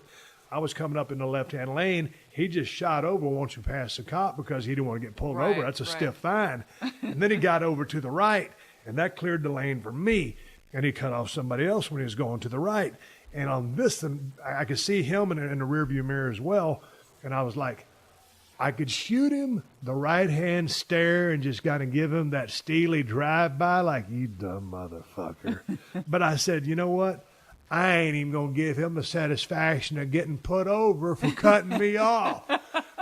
Speaker 1: I was coming up in the left-hand lane. He just shot over once you pass the cop because he didn't want to get pulled over. That's a stiff fine. And then he got over to the right, and that cleared the lane for me. And he cut off somebody else when he was going to the right. And on this, I could see him in the rearview mirror as well. And I was like, I could shoot him the right-hand stare and just kind of give him that steely drive-by like, you dumb motherfucker. But I said, you know what? I ain't even going to give him the satisfaction of getting put over for cutting me off.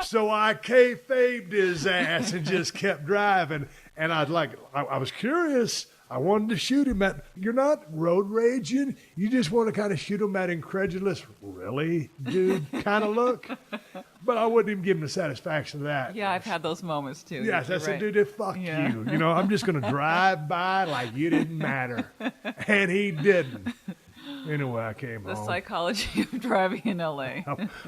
Speaker 1: So I kayfabed his ass and just kept driving. And I was curious. I wanted to shoot him you're not road raging. You just want to kind of shoot him that incredulous, really, dude, kind of look. But I wouldn't even give him the satisfaction of that.
Speaker 4: Yeah, I've had those moments too.
Speaker 1: Yes, I said, dude, fuck you. You know, I'm just going to drive by like you didn't matter. And he didn't. Anyway, I came home.
Speaker 4: The psychology of driving in L.A.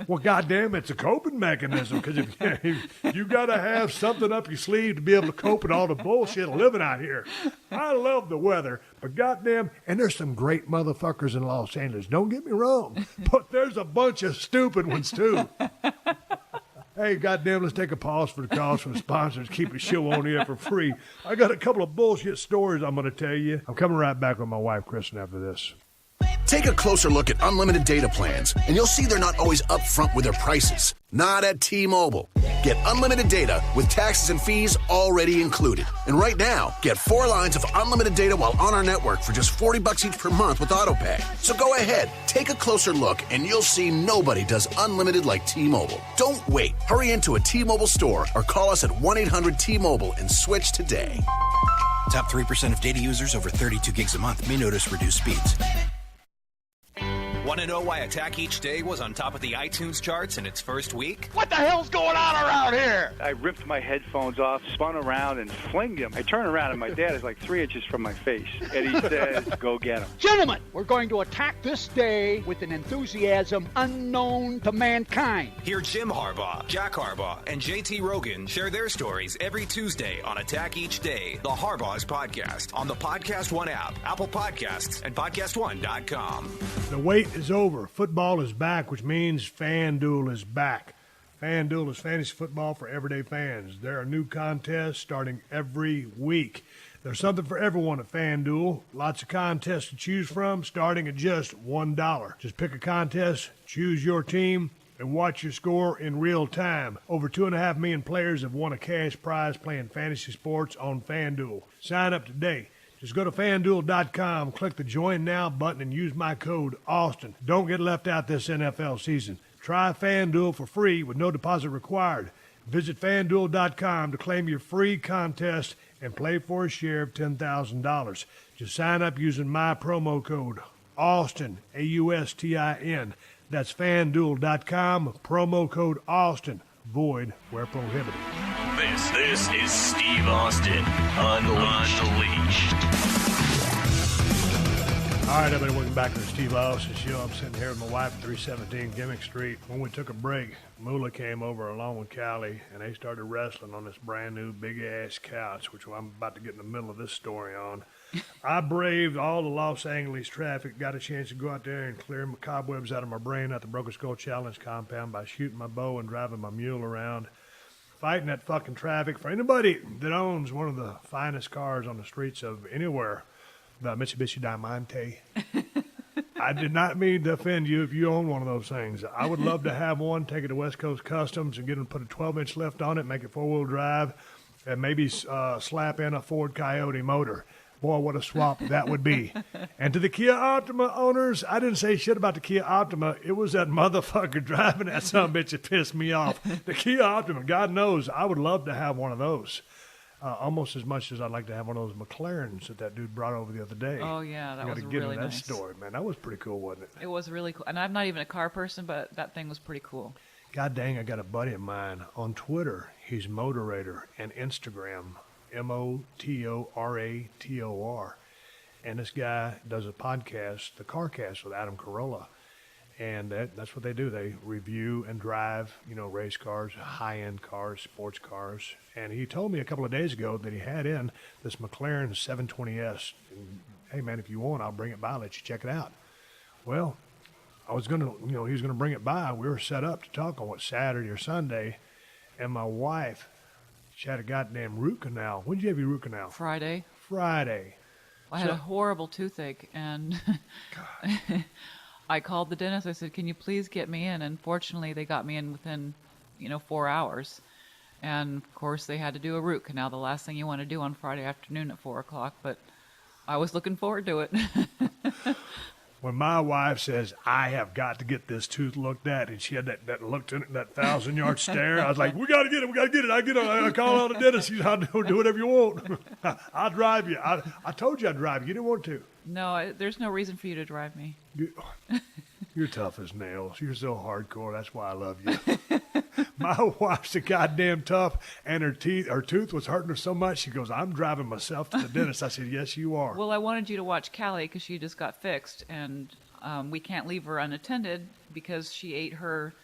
Speaker 1: Well, goddamn, it's a coping mechanism because if you got to have something up your sleeve to be able to cope with all the bullshit of living out here. I love the weather, but goddamn, and there's some great motherfuckers in Los Angeles. Don't get me wrong, but there's a bunch of stupid ones too. Hey, goddamn, let's take a pause for the calls from the sponsors. Keep the show on here for free. I got a couple of bullshit stories I'm going to tell you. I'm coming right back with my wife, Kristin, after this.
Speaker 5: Take a closer look at unlimited data plans, and you'll see they're not always upfront with their prices. Not at T-Mobile. Get unlimited data with taxes and fees already included. And right now, get 4 lines of unlimited data while on our network for just $40 each per month with AutoPay. So go ahead, take a closer look, and you'll see nobody does unlimited like T-Mobile. Don't wait. Hurry into a T-Mobile store or call us at 1-800-T-Mobile and switch today.
Speaker 6: Top 3% of data users over 32 gigs a month may notice reduced speeds.
Speaker 2: Want to know why Attack Each Day was on top of the iTunes charts in its first week?
Speaker 7: What the hell's going on around here?
Speaker 8: I ripped my headphones off, spun around, and flinged them. I turn around, and my dad is like 3 inches from my face. And he says, go get him.
Speaker 7: Gentlemen, we're going to attack this day with an enthusiasm unknown to mankind.
Speaker 2: Hear Jim Harbaugh, Jack Harbaugh, and JT Rogan share their stories every Tuesday on Attack Each Day, the Harbaugh's podcast, on the Podcast One app, Apple Podcasts, and PodcastOne.com.
Speaker 1: The wait is over. Football is back, which means FanDuel is back. FanDuel is fantasy football for everyday fans. There are new contests starting every week. There's something for everyone at FanDuel. Lots of contests to choose from, starting at just $1. Just pick a contest, choose your team, and watch your score in real time. Over 2.5 million players have won a cash prize playing fantasy sports on FanDuel. Sign up today. Just go to FanDuel.com, click the Join Now button, and use my code Austin. Don't get left out this NFL season. Try FanDuel for free with no deposit required. Visit FanDuel.com to claim your free contest and play for a share of $10,000. Just sign up using my promo code Austin, AUSTIN. That's FanDuel.com, promo code Austin. Void where prohibited.
Speaker 2: This is Steve Austin Unleashed.
Speaker 1: All right, everybody, welcome back to the Steve Austin Show. I'm sitting here with my wife at 317 Gimmick Street. When we took a break, Moolah came over along with Callie, and they started wrestling on this brand new big-ass couch, which I'm about to get in the middle of this story on. I braved all the Los Angeles traffic, got a chance to go out there and clear my cobwebs out of my brain at the Broken Skull Challenge compound by shooting my bow and driving my mule around, fighting that fucking traffic. For anybody that owns one of the finest cars on the streets of anywhere, the Mitsubishi Diamante, I did not mean to offend you if you own one of those things. I would love to have one, take it to West Coast Customs and get them put a 12-inch lift on it, make it four-wheel drive, and maybe slap in a Ford Coyote motor. Boy, what a swap that would be. And to the Kia Optima owners, I didn't say shit about the Kia Optima. It was that motherfucker driving that sumbitch that pissed me off. The Kia Optima, God knows, I would love to have one of those. Almost as much as I'd like to have one of those McLarens that dude brought over the other day.
Speaker 4: Oh, yeah, that was really nice.
Speaker 1: Got to get into that story, man. That was pretty cool, wasn't it?
Speaker 4: It was really cool. And I'm not even a car person, but that thing was pretty cool.
Speaker 1: God dang, I got a buddy of mine on Twitter. He's Motorator, and Instagram, Motorator. And this guy does a podcast, The CarCast with Adam Carolla. And that's what they do. They review and drive, race cars, high-end cars, sports cars. And he told me a couple of days ago that he had in this McLaren 720S. And, hey, man, if you want, I'll bring it by, let you check it out. Well, I was going to, he was going to bring it by. We were set up to talk on Saturday or Sunday. And my wife, she had a goddamn root canal. When did you have your root canal?
Speaker 4: Friday. I had a horrible toothache, and I called the dentist. I said, can you please get me in? And fortunately, they got me in within, 4 hours. And, of course, they had to do a root canal, the last thing you want to do on Friday afternoon at 4 o'clock. But I was looking forward to it.
Speaker 1: When my wife says, I have got to get this tooth looked at, and she had that looked in it, that 1,000-yard stare, I was like, we got to get it. I call out the dentist. I'll do whatever you want. I'll drive you. I told you I'd drive you. You didn't want to.
Speaker 4: No, there's no reason for you to drive me.
Speaker 1: You're tough as nails. You're so hardcore. That's why I love you. My wife's a goddamn tough, and her tooth was hurting her so much, she goes, I'm driving myself to the dentist. I said, yes, you are.
Speaker 4: Well, I wanted you to watch Callie because she just got fixed, and we can't leave her unattended because she ate her,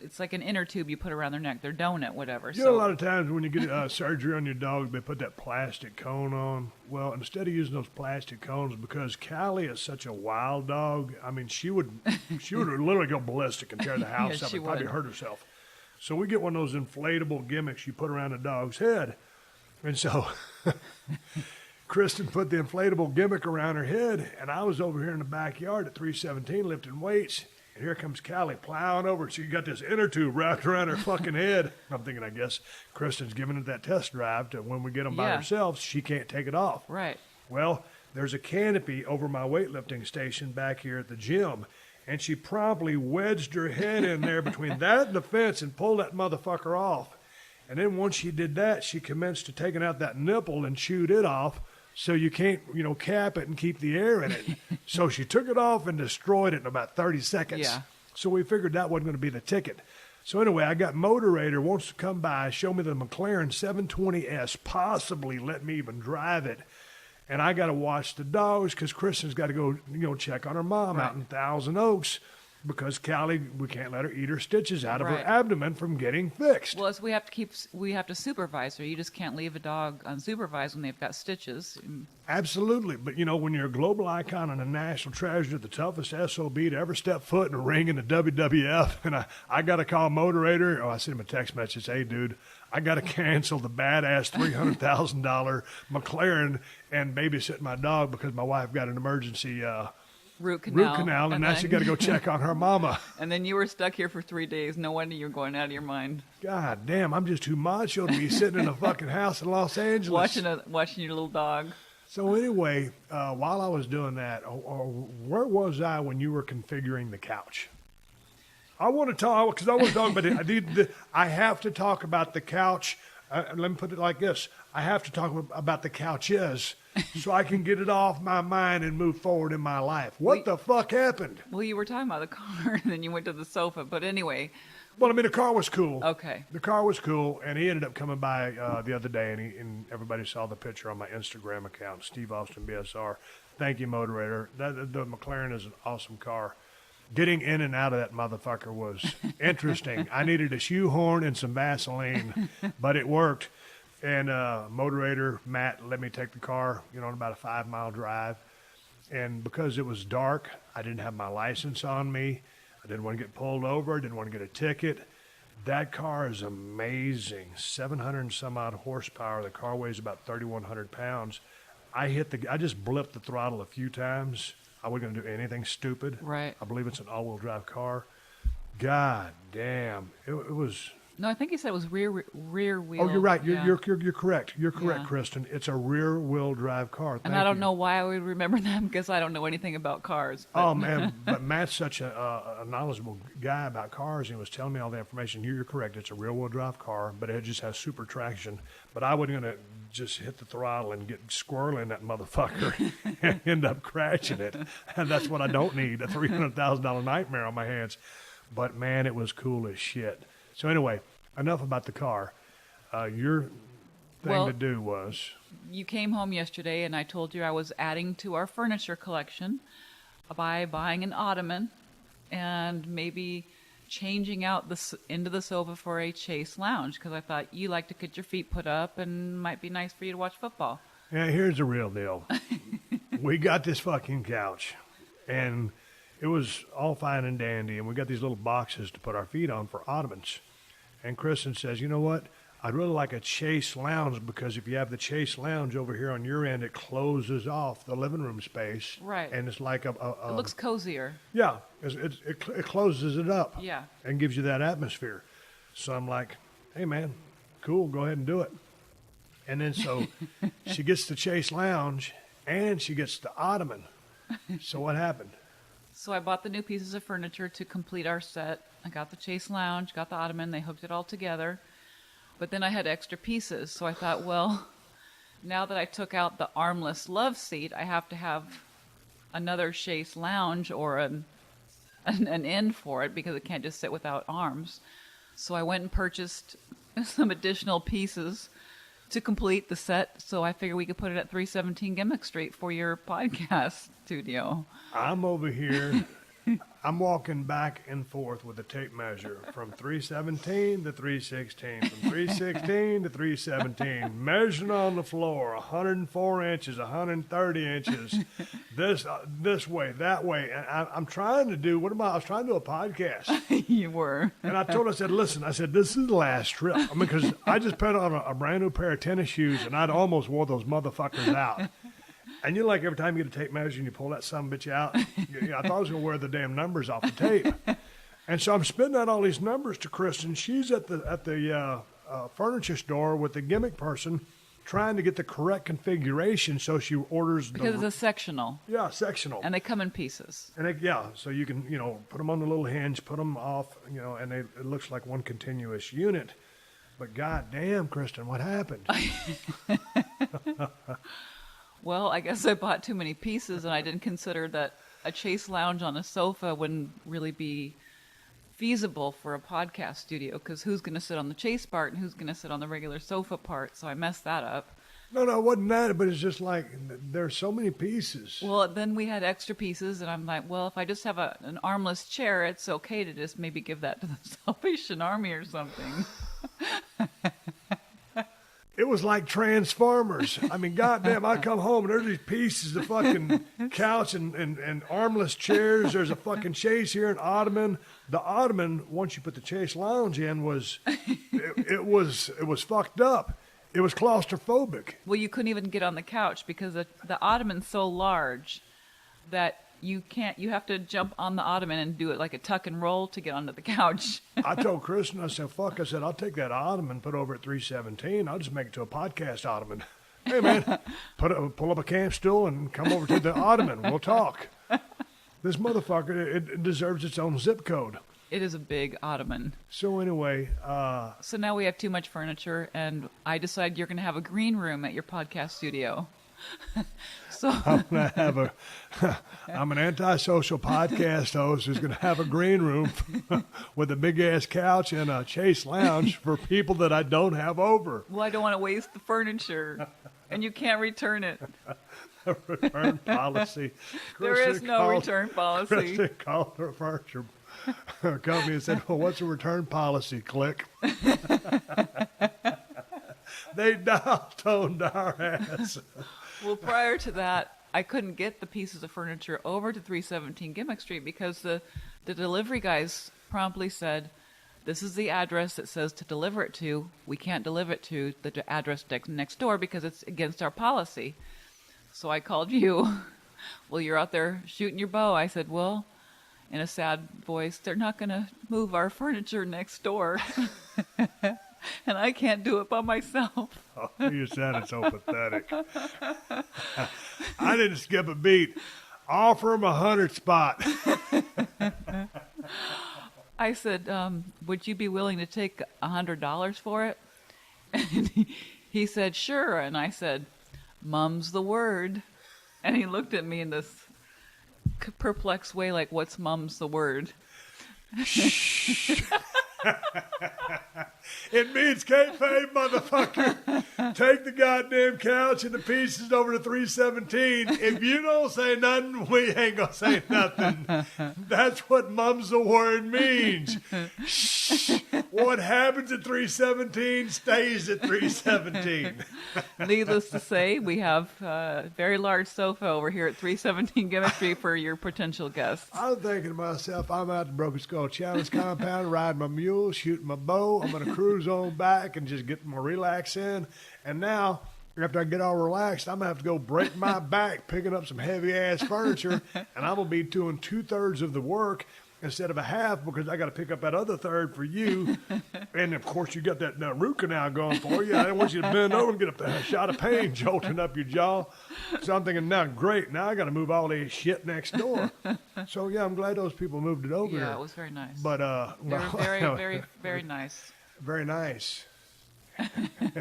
Speaker 4: it's like an inner tube you put around their neck, their donut, whatever.
Speaker 1: A lot of times when you get surgery on your dog, they put that plastic cone on. Well, instead of using those plastic cones, because Callie is such a wild dog, I mean, she would literally go ballistic and tear the house up and probably hurt herself. So we get one of those inflatable gimmicks you put around a dog's head. And so Kristin put the inflatable gimmick around her head, and I was over here in the backyard at 317 lifting weights, and here comes Callie plowing over. So you got this inner tube wrapped around her fucking head. I'm thinking, I guess Kristin's giving it that test drive to when we get them by ourselves, she can't take it off.
Speaker 4: Right.
Speaker 1: Well, there's a canopy over my weightlifting station back here at the gym, and she promptly wedged her head in there between that and the fence and pulled that motherfucker off. And then once she did that, she commenced to taking out that nipple and chewed it off so you can't, cap it and keep the air in it. So she took it off and destroyed it in about 30 seconds.
Speaker 4: Yeah.
Speaker 1: So we figured that wasn't going to be the ticket. So anyway, I got Motorator wants to come by, show me the McLaren 720S, possibly let me even drive it. And I got to watch the dogs because Kristin's got to go, check on her mom out in Thousand Oaks because Callie, we can't let her eat her stitches out of her abdomen from getting fixed.
Speaker 4: Well, we have to supervise her. You just can't leave a dog unsupervised when they've got stitches.
Speaker 1: Absolutely. But, when you're a global icon and a national treasure, the toughest SOB to ever step foot in a ring in the WWF, and I got to call Motorator. I sent him a text message, hey, dude, I got to cancel the badass $300,000 McLaren and babysit my dog because my wife got an emergency
Speaker 4: root canal,
Speaker 1: and now she got to go check on her mama.
Speaker 4: And then you were stuck here for 3 days. No wonder you're going out of your mind.
Speaker 1: God damn, I'm just too macho to be sitting in a fucking house in Los Angeles.
Speaker 4: Watching your little dog. So
Speaker 1: anyway, while I was doing that, where was I when you were configuring the couch? I want to talk, because I want to talk about it. I have to talk about the couch. Let me put it like this. I have to talk about the couches so I can get it off my mind and move forward in my life. What the fuck happened?
Speaker 4: Well, you were talking about the car, and then you went to the sofa. But anyway.
Speaker 1: Well, the car was cool.
Speaker 4: Okay.
Speaker 1: The car was cool, and he ended up coming by the other day, and everybody saw the picture on my Instagram account, Steve Austin BSR. Thank you, Motorator. The McLaren is an awesome car. Getting in and out of that motherfucker was interesting. I needed a shoehorn and some Vaseline, but it worked. And Motorator, Matt, let me take the car, on about a 5-mile drive. And because it was dark, I didn't have my license on me. I didn't want to get pulled over. I didn't want to get a ticket. That car is amazing. 700 and some odd horsepower. The car weighs about 3,100 pounds. I just blipped the throttle a few times. I wasn't going to do anything stupid.
Speaker 4: Right.
Speaker 1: I believe it's an all-wheel drive car. God damn. It was...
Speaker 4: No, I think he said it was rear wheel.
Speaker 1: Oh, you're right. You're correct. You're correct, Kristin. It's a rear-wheel drive car.
Speaker 4: And I don't know why I would remember that because I don't know anything about cars. But.
Speaker 1: Oh, man. But Matt's such a knowledgeable guy about cars. He was telling me all the information. You're correct. It's a rear-wheel drive car, but it just has super traction. But I wasn't going to just hit the throttle and get squirrely in that motherfucker and end up crashing it. And that's what I don't need, a $300,000 nightmare on my hands. But, man, it was cool as shit. So anyway, enough about the car. Your thing to do was...
Speaker 4: You came home yesterday and I told you I was adding to our furniture collection by buying an ottoman and maybe changing out into the sofa for a chase lounge, because I thought you like to get your feet put up and might be nice for you to watch football.
Speaker 1: Yeah, here's the real deal. We got this fucking couch, and it was all fine and dandy, and we got these little boxes to put our feet on for ottomans. And Kristin says, you know what? I'd really like a chase lounge, because if you have the chase lounge over here on your end, it closes off the living room space.
Speaker 4: Right.
Speaker 1: And it's like
Speaker 4: It looks cozier.
Speaker 1: Yeah, it closes it up.
Speaker 4: Yeah.
Speaker 1: And gives you that atmosphere. So I'm like, hey, man, cool, go ahead and do it. And then so she gets the chase lounge, and she gets the ottoman. So what happened?
Speaker 4: So I bought the new pieces of furniture to complete our set. I got the chase lounge, got the ottoman, they hooked it all together. But then I had extra pieces, so I thought, well, now that I took out the armless love seat, I have to have another chaise lounge or an end for it, because it can't just sit without arms. So I went and purchased some additional pieces to complete the set, so I figured we could put it at 317 Gimmick Street for your podcast studio.
Speaker 1: I'm over here. I'm walking back and forth with a tape measure from 317 to 316, from 316 to 317, measuring on the floor, 104 inches, 130 inches, this way, that way. And I'm trying to do, I was trying to do a podcast.
Speaker 4: You were.
Speaker 1: And I told her, I said, listen, this is the last trip. I mean, because I just put on a brand new pair of tennis shoes, and I'd almost wore those motherfuckers out. And you like every time you get a tape measure and you pull that sumbitch out, I thought I was going to wear the damn numbers off the tape. And so I'm spitting out all these numbers to Kristin. She's at the furniture store with the gimmick person trying to get the correct configuration, so she orders
Speaker 4: because it's a sectional.
Speaker 1: Yeah, sectional.
Speaker 4: And they come in pieces.
Speaker 1: And so you can, put them on the little hinge, put them off, and it looks like one continuous unit. But goddamn, Kristin, what happened?
Speaker 4: Well, I guess I bought too many pieces, and I didn't consider that a chase lounge on a sofa wouldn't really be feasible for a podcast studio, because who's going to sit on the chase part and who's going to sit on the regular sofa part? So I messed that up.
Speaker 1: No, it wasn't that, but it's just like there's so many pieces.
Speaker 4: Well, then we had extra pieces, and I'm like, well, if I just have an armless chair, it's okay to just maybe give that to the Salvation Army or something.
Speaker 1: It was like Transformers. I mean, goddamn, I come home and there's these pieces of fucking couch and armless chairs. There's a fucking chase here, an ottoman. The ottoman, once you put the chase lounge in, it was fucked up. It was claustrophobic.
Speaker 4: Well, you couldn't even get on the couch because the ottoman's so large that you have to jump on the ottoman and do it like a tuck and roll to get onto the couch.
Speaker 1: I told Kristin, I said, I'll take that ottoman, put over at 317. I'll just make it to a podcast ottoman. Hey, man, pull up a camp stool and come over to the ottoman. We'll talk. This motherfucker, it deserves its own zip code.
Speaker 4: It is a big ottoman.
Speaker 1: So anyway.
Speaker 4: So now we have too much furniture, and I decided you're going to have a green room at your podcast studio. So
Speaker 1: I'm an antisocial podcast host who's going to have a green room with a big ass couch and a chase lounge for people that I don't have over.
Speaker 4: Well, I don't want to waste the furniture, and you can't return it.
Speaker 1: Return policy.
Speaker 4: There is no return policy.
Speaker 1: Kristin called her furniture company and said, well, what's the return policy? Click. They dial-toned our ass.
Speaker 4: Well, prior to that, I couldn't get the pieces of furniture over to 317 Gimmick Street because the delivery guys promptly said, this is the address it says to deliver it to. We can't deliver it to the address next door because it's against our policy. So I called you. Well, you're out there shooting your bow. I said, well, in a sad voice, they're not going to move our furniture next door. And I can't do it by myself.
Speaker 1: Oh, you sounded so pathetic. I didn't skip a beat. Offer him 100 spot.
Speaker 4: I said, would you be willing to take $100 for it? And he said, sure. And I said, mum's the word. And he looked at me in this perplexed way, like, what's mum's the word?
Speaker 1: It means kayfabe, motherfucker. Take the goddamn couch and the pieces over to 317. If you don't say nothing, we ain't gonna say nothing. That's what mum's the word means. Shh. What happens at 317 stays at 317.
Speaker 4: Needless to say, we have a very large sofa over here at 317 Gimmick Street for your potential guests.
Speaker 1: I'm thinking to myself, I'm out the Broken Skull Challenge compound, riding my mule, shooting my bow. I'm going to cruise on back and just get my relax in. And now, after I get all relaxed, I'm going to have to go break my back picking up some heavy-ass furniture, and I'm going to be doing 2/3 of the work instead of a half because I got to pick up that other third for you. And, of course, you got that root canal going for you. I didn't want you to bend over and get a shot of pain jolting up your jaw. So I'm thinking, now, great, now I got to move all this shit next door. So, yeah, I'm glad those people moved it over here.
Speaker 4: Yeah, it was very nice.
Speaker 1: But,
Speaker 4: they were very, very nice.
Speaker 1: Very nice. If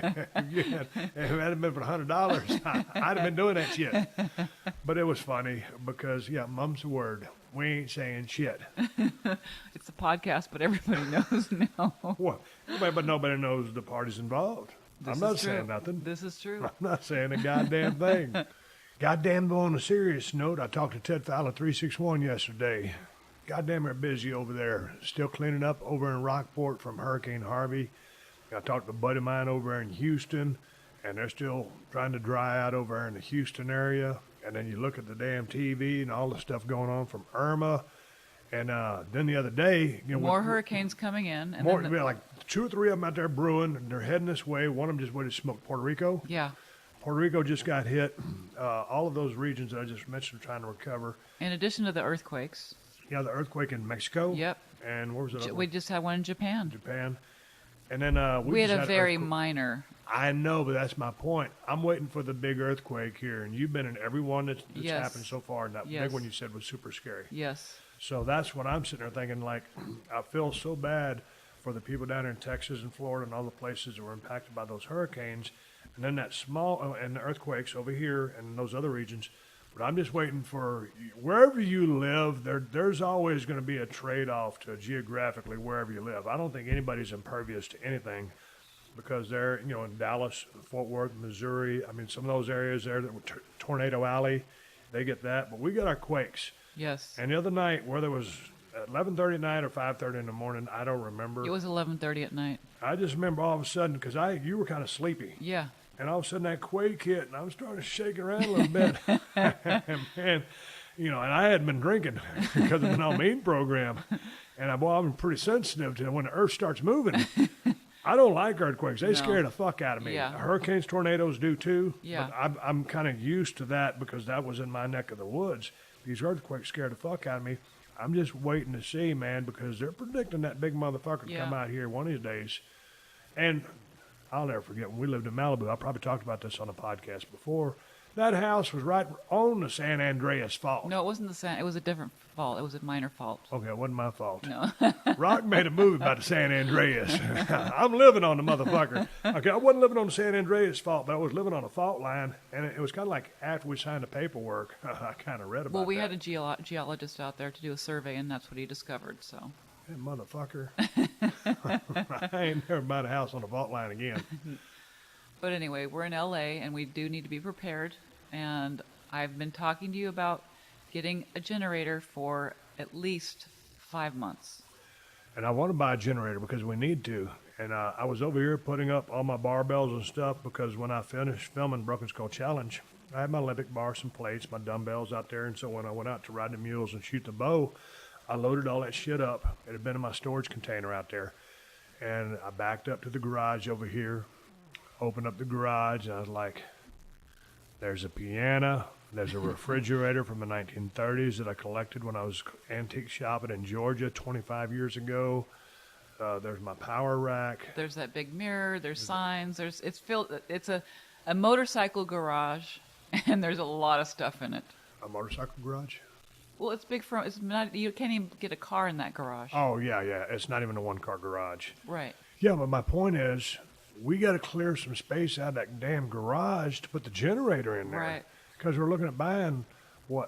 Speaker 1: it hadn't been for $100, I'd have been doing that shit. But it was funny because, yeah, mum's the word. We ain't saying shit.
Speaker 4: It's a podcast, but everybody knows now.
Speaker 1: Well, but nobody knows the parties involved. I'm not saying nothing.
Speaker 4: This is true.
Speaker 1: I'm not saying a goddamn thing. Goddamn, though, on a serious note, I talked to Ted Fowler 361 yesterday. Goddamn, they're busy over there. Still cleaning up over in Rockport from Hurricane Harvey. I talked to a buddy of mine over in Houston, and they're still trying to dry out over in the Houston area. And then you look at the damn TV and all the stuff going on from Irma. And then the other day,
Speaker 4: more hurricanes coming in. And
Speaker 1: more, like 2 or 3 of them out there brewing, and they're heading this way. One of them just went to smoke Puerto Rico.
Speaker 4: Yeah.
Speaker 1: Puerto Rico just got hit. All of those regions that I just mentioned are trying to recover.
Speaker 4: In addition to the earthquakes.
Speaker 1: Yeah, the earthquake in Mexico.
Speaker 4: Yep.
Speaker 1: And where was it?
Speaker 4: We just had one in Japan.
Speaker 1: And then
Speaker 4: we had a very minor.
Speaker 1: I know, but that's my point. I'm waiting for the big earthquake here, and you've been in every one that's happened so far, and that big one you said was super scary.
Speaker 4: Yes.
Speaker 1: So that's what I'm sitting there thinking, like, I feel so bad for the people down there in Texas and Florida and all the places that were impacted by those hurricanes, and then that small, and the earthquakes over here and those other regions. But I'm just waiting for, wherever you live, there's always going to be a trade-off to geographically wherever you live. I don't think anybody's impervious to anything because they're, in Dallas, Fort Worth, Missouri. I mean, some of those areas there, that were Tornado Alley, they get that. But we get our quakes.
Speaker 4: Yes.
Speaker 1: And the other night, whether it was at 11:30 at night or 5:30 in the morning, I don't remember.
Speaker 4: It was 11:30 at night.
Speaker 1: I just remember all of a sudden, because you were kind of sleepy.
Speaker 4: Yeah.
Speaker 1: And all of a sudden that quake hit, and I was starting to shake around a little bit. Man, and I hadn't been drinking because of the No Mean program. And I'm pretty sensitive to when the earth starts moving. I don't like earthquakes. They scare the fuck out of me.
Speaker 4: Yeah.
Speaker 1: Hurricanes, tornadoes do too.
Speaker 4: Yeah.
Speaker 1: But I'm kind of used to that because that was in my neck of the woods. These earthquakes scare the fuck out of me. I'm just waiting to see, man, because they're predicting that big motherfucker to come out here one of these days. And I'll never forget when we lived in Malibu. I probably talked about this on a podcast before. That house was right on the San Andreas Fault.
Speaker 4: No, it wasn't it was a different fault. It was a minor fault.
Speaker 1: Okay, it wasn't my fault.
Speaker 4: No.
Speaker 1: Rock made a movie about the San Andreas. I'm living on the motherfucker. Okay, I wasn't living on the San Andreas Fault, but I was living on a fault line, and it was kind of like after we signed the paperwork, I kind of read about it.
Speaker 4: Well, we had a geologist out there to do a survey, and that's what he discovered, so.
Speaker 1: Hey, motherfucker. I ain't never bought a house on a fault line again.
Speaker 4: But anyway, we're in L.A., and we do need to be prepared. And I've been talking to you about getting a generator for at least 5 months.
Speaker 1: And I want to buy a generator because we need to. And I was over here putting up all my barbells and stuff because when I finished filming Broken Skull Challenge, I had my Olympic bar, some plates, my dumbbells out there. And so when I went out to ride the mules and shoot the bow, I loaded all that shit up. It had been in my storage container out there. And I backed up to the garage over here, opened up the garage, and I was like, there's a piano, there's a refrigerator from the 1930s that I collected when I was antique shopping in Georgia 25 years ago. There's my power rack.
Speaker 4: There's that big mirror, there's signs, it's a motorcycle garage, and there's a lot of stuff in it.
Speaker 1: A motorcycle garage?
Speaker 4: Well, it's big you can't even get a car in that garage.
Speaker 1: Oh, yeah. It's not even a one-car garage.
Speaker 4: Right.
Speaker 1: Yeah, but my point is, we got to clear some space out of that damn garage to put the generator in there.
Speaker 4: Right.
Speaker 1: Because we're looking at buying, a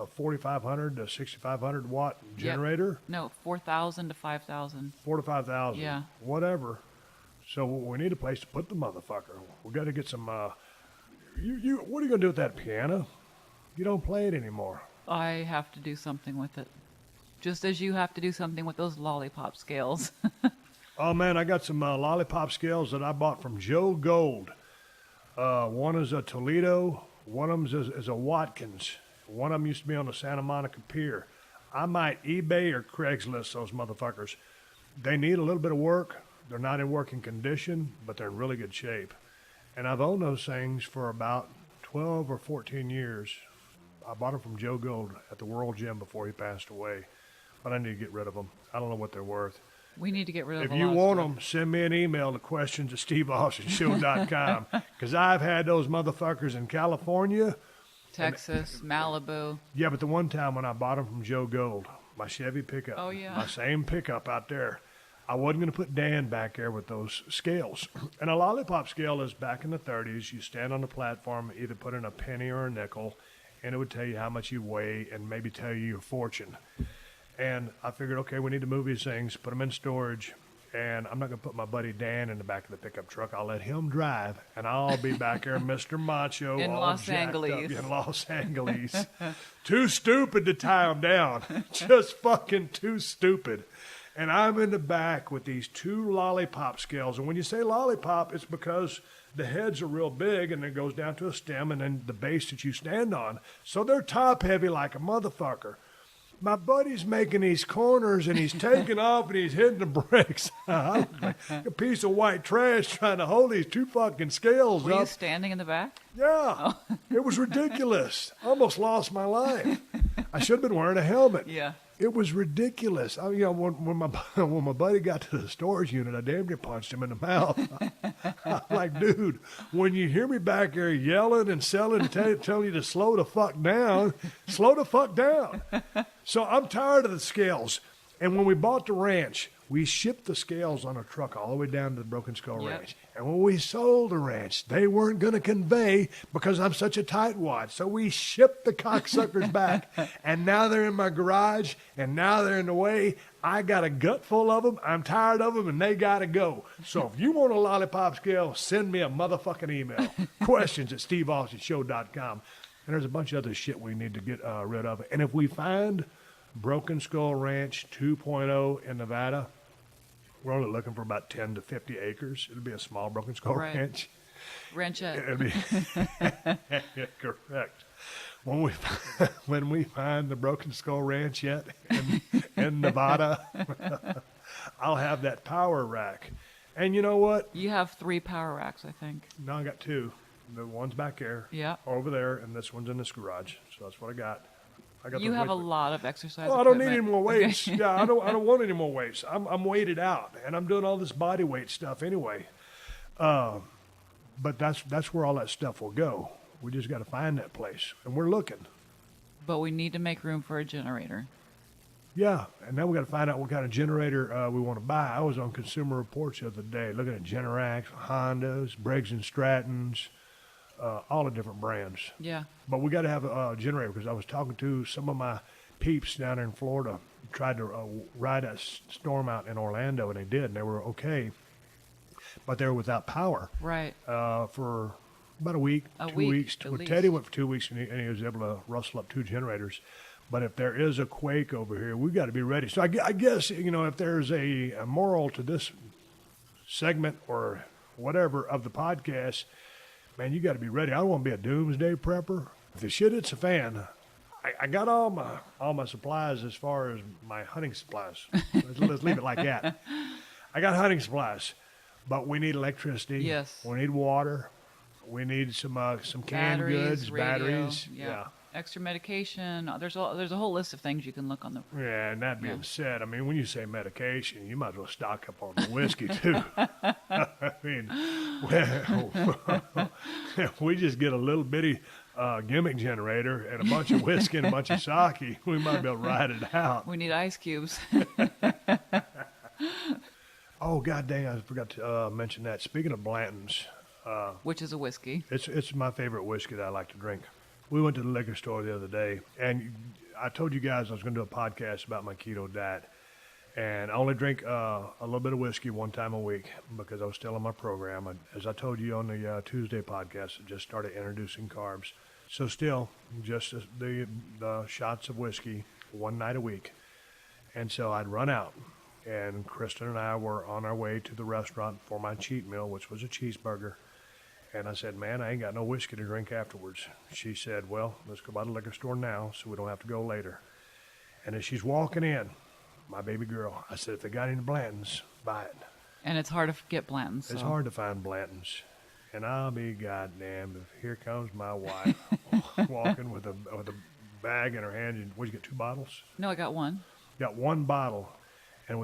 Speaker 1: 4,500 to 6,500 watt generator?
Speaker 4: Yep. No, 4,000 to 5,000.
Speaker 1: 4,000 to 5,000.
Speaker 4: Yeah.
Speaker 1: Whatever. So we need a place to put the motherfucker. We got to get some. What are you gonna do with that piano? You don't play it anymore.
Speaker 4: I have to do something with it. Just as you have to do something with those lollipop scales.
Speaker 1: Oh, man, I got some lollipop scales that I bought from Joe Gold. One is a Toledo. One of them is a Watkins. One of them used to be on the Santa Monica Pier. I might eBay or Craigslist those motherfuckers. They need a little bit of work. They're not in working condition, but they're in really good shape. And I've owned those things for about 12 or 14 years. I bought them from Joe Gold at the World Gym before he passed away. But I need to get rid of them. I don't know what they're worth.
Speaker 4: We need to get rid of
Speaker 1: If
Speaker 4: a
Speaker 1: you
Speaker 4: lot
Speaker 1: want
Speaker 4: of
Speaker 1: them, send me an email to questions@steveaustonshow.com because I've had those motherfuckers in California.
Speaker 4: Texas, Malibu.
Speaker 1: Yeah, but the one time when I bought them from Joe Gold, my Chevy pickup,
Speaker 4: Oh, yeah.
Speaker 1: my same pickup out there, I wasn't going to put Dan back there with those scales. And a lollipop scale is back in the 30s. You stand on the platform, either put in a penny or a nickel, and it would tell you how much you weigh and maybe tell you your fortune. And I figured, okay, we need to move these things, put them in storage, and I'm not going to put my buddy Dan in the back of the pickup truck. I'll let him drive, and I'll be back there, Mr. Macho,
Speaker 4: In
Speaker 1: all
Speaker 4: Los
Speaker 1: jacked up
Speaker 4: Angeles.
Speaker 1: in Los Angeles. Too stupid to tie them down. Just fucking too stupid. And I'm in the back with these two lollipop scales. And when you say lollipop, it's because the heads are real big, and it goes down to a stem, and then the base that you stand on. So they're top heavy like a motherfucker. My buddy's making these corners, and he's taking off, and he's hitting the brakes. I look like a piece of white trash trying to hold these two fucking scales
Speaker 4: Were
Speaker 1: up.
Speaker 4: you standing in the back?
Speaker 1: Yeah, It was ridiculous. I almost lost my life. I should have been wearing a helmet.
Speaker 4: Yeah.
Speaker 1: It was ridiculous. When my buddy got to the storage unit, I damn near punched him in the mouth. I'm like, dude, when you hear me back there yelling and selling, telling you to slow the fuck down, slow the fuck down. So I'm tired of the scales. And when we bought the ranch, we shipped the scales on a truck all the way down to the Broken Skull
Speaker 4: Yep.
Speaker 1: Ranch. And when we sold the ranch, they weren't going to convey because I'm such a tightwad. So we shipped the cocksuckers back. And now they're in my garage, and now they're in the way. I got a gut full of them. I'm tired of them, and they got to go. So if you want a lollipop scale, send me a motherfucking email. Questions@steveaustonshow.com. And there's a bunch of other shit we need to get rid of. And if we find Broken Skull Ranch 2.0 in Nevada, we're only looking for about 10 to 50 acres. It'll be a small Broken Skull
Speaker 4: Right.
Speaker 1: Ranch.
Speaker 4: Ranchette.
Speaker 1: It'll be yeah, correct. When we find the Broken Skull Ranch yet in Nevada, I'll have that power rack. And you know what?
Speaker 4: You have 3 power racks, I think.
Speaker 1: No, I got 2. The one's back there,
Speaker 4: Yeah.
Speaker 1: over there, and this one's in this garage. So that's what I got.
Speaker 4: You have a lot of exercise
Speaker 1: Oh, I don't need
Speaker 4: equipment.
Speaker 1: any more weights.
Speaker 4: Okay.
Speaker 1: Yeah, I don't want any more weights. I'm weighted out, and I'm doing all this body weight stuff anyway. But that's where all that stuff will go. We just got to find that place, and we're looking.
Speaker 4: But we need to make room for a generator.
Speaker 1: Yeah, and then we got to find out what kind of generator we want to buy. I was on Consumer Reports the other day looking at Generacs, Hondas, Briggs and Strattons, all the different brands.
Speaker 4: Yeah.
Speaker 1: But we got to have a generator because I was talking to some of my peeps down there in Florida. Tried to ride a storm out in Orlando, and they did, and they were okay. But they were without power
Speaker 4: Right.
Speaker 1: for about a week, 2 weeks.
Speaker 4: at
Speaker 1: Well,
Speaker 4: least.
Speaker 1: Teddy went for 2 weeks, and he was able to rustle up 2 generators. But if there is a quake over here, we've got to be ready. So I guess, if there's a moral to this segment or whatever of the podcast, man, you got to be ready. I don't want to be a doomsday prepper. If the shit hits a fan, I got all my supplies as far as my hunting supplies. Let's leave it like that. I got hunting supplies, but we need electricity.
Speaker 4: Yes.
Speaker 1: We need water. We need some canned goods,
Speaker 4: radio,
Speaker 1: batteries.
Speaker 4: Yeah. Extra medication. There's a whole list of things you can look on the.
Speaker 1: Yeah, and that being said, I mean, when you say medication, you might as well stock up on the whiskey, too. I mean, if we just get a little bitty gimmick generator and a bunch of whiskey and a bunch of sake, we might be able to ride it out.
Speaker 4: We need ice cubes.
Speaker 1: Oh, God dang, I forgot to mention that. Speaking of Blanton's,
Speaker 4: Which is a whiskey.
Speaker 1: it's my favorite whiskey that I like to drink. We went to the liquor store the other day, and I told you guys I was going to do a podcast about my keto diet. And I only drink a little bit of whiskey one time a week because I was still on my program. And as I told you on the Tuesday podcast, I just started introducing carbs. So still, just the shots of whiskey one night a week. And so I'd run out. And Kristin and I were on our way to the restaurant for my cheat meal, which was a cheeseburger. And I said, man, I ain't got no whiskey to drink afterwards. She said, well, let's go by the liquor store now so we don't have to go later. And as she's walking in, my baby girl, I said, if they got any Blantons, buy it.
Speaker 4: And it's hard to get Blantons. So.
Speaker 1: It's hard to find Blantons. And I'll be goddamn if here comes my wife walking with a bag in her hand. And what, you get 2 bottles?
Speaker 4: No, I got one.
Speaker 1: Got 1 bottle. And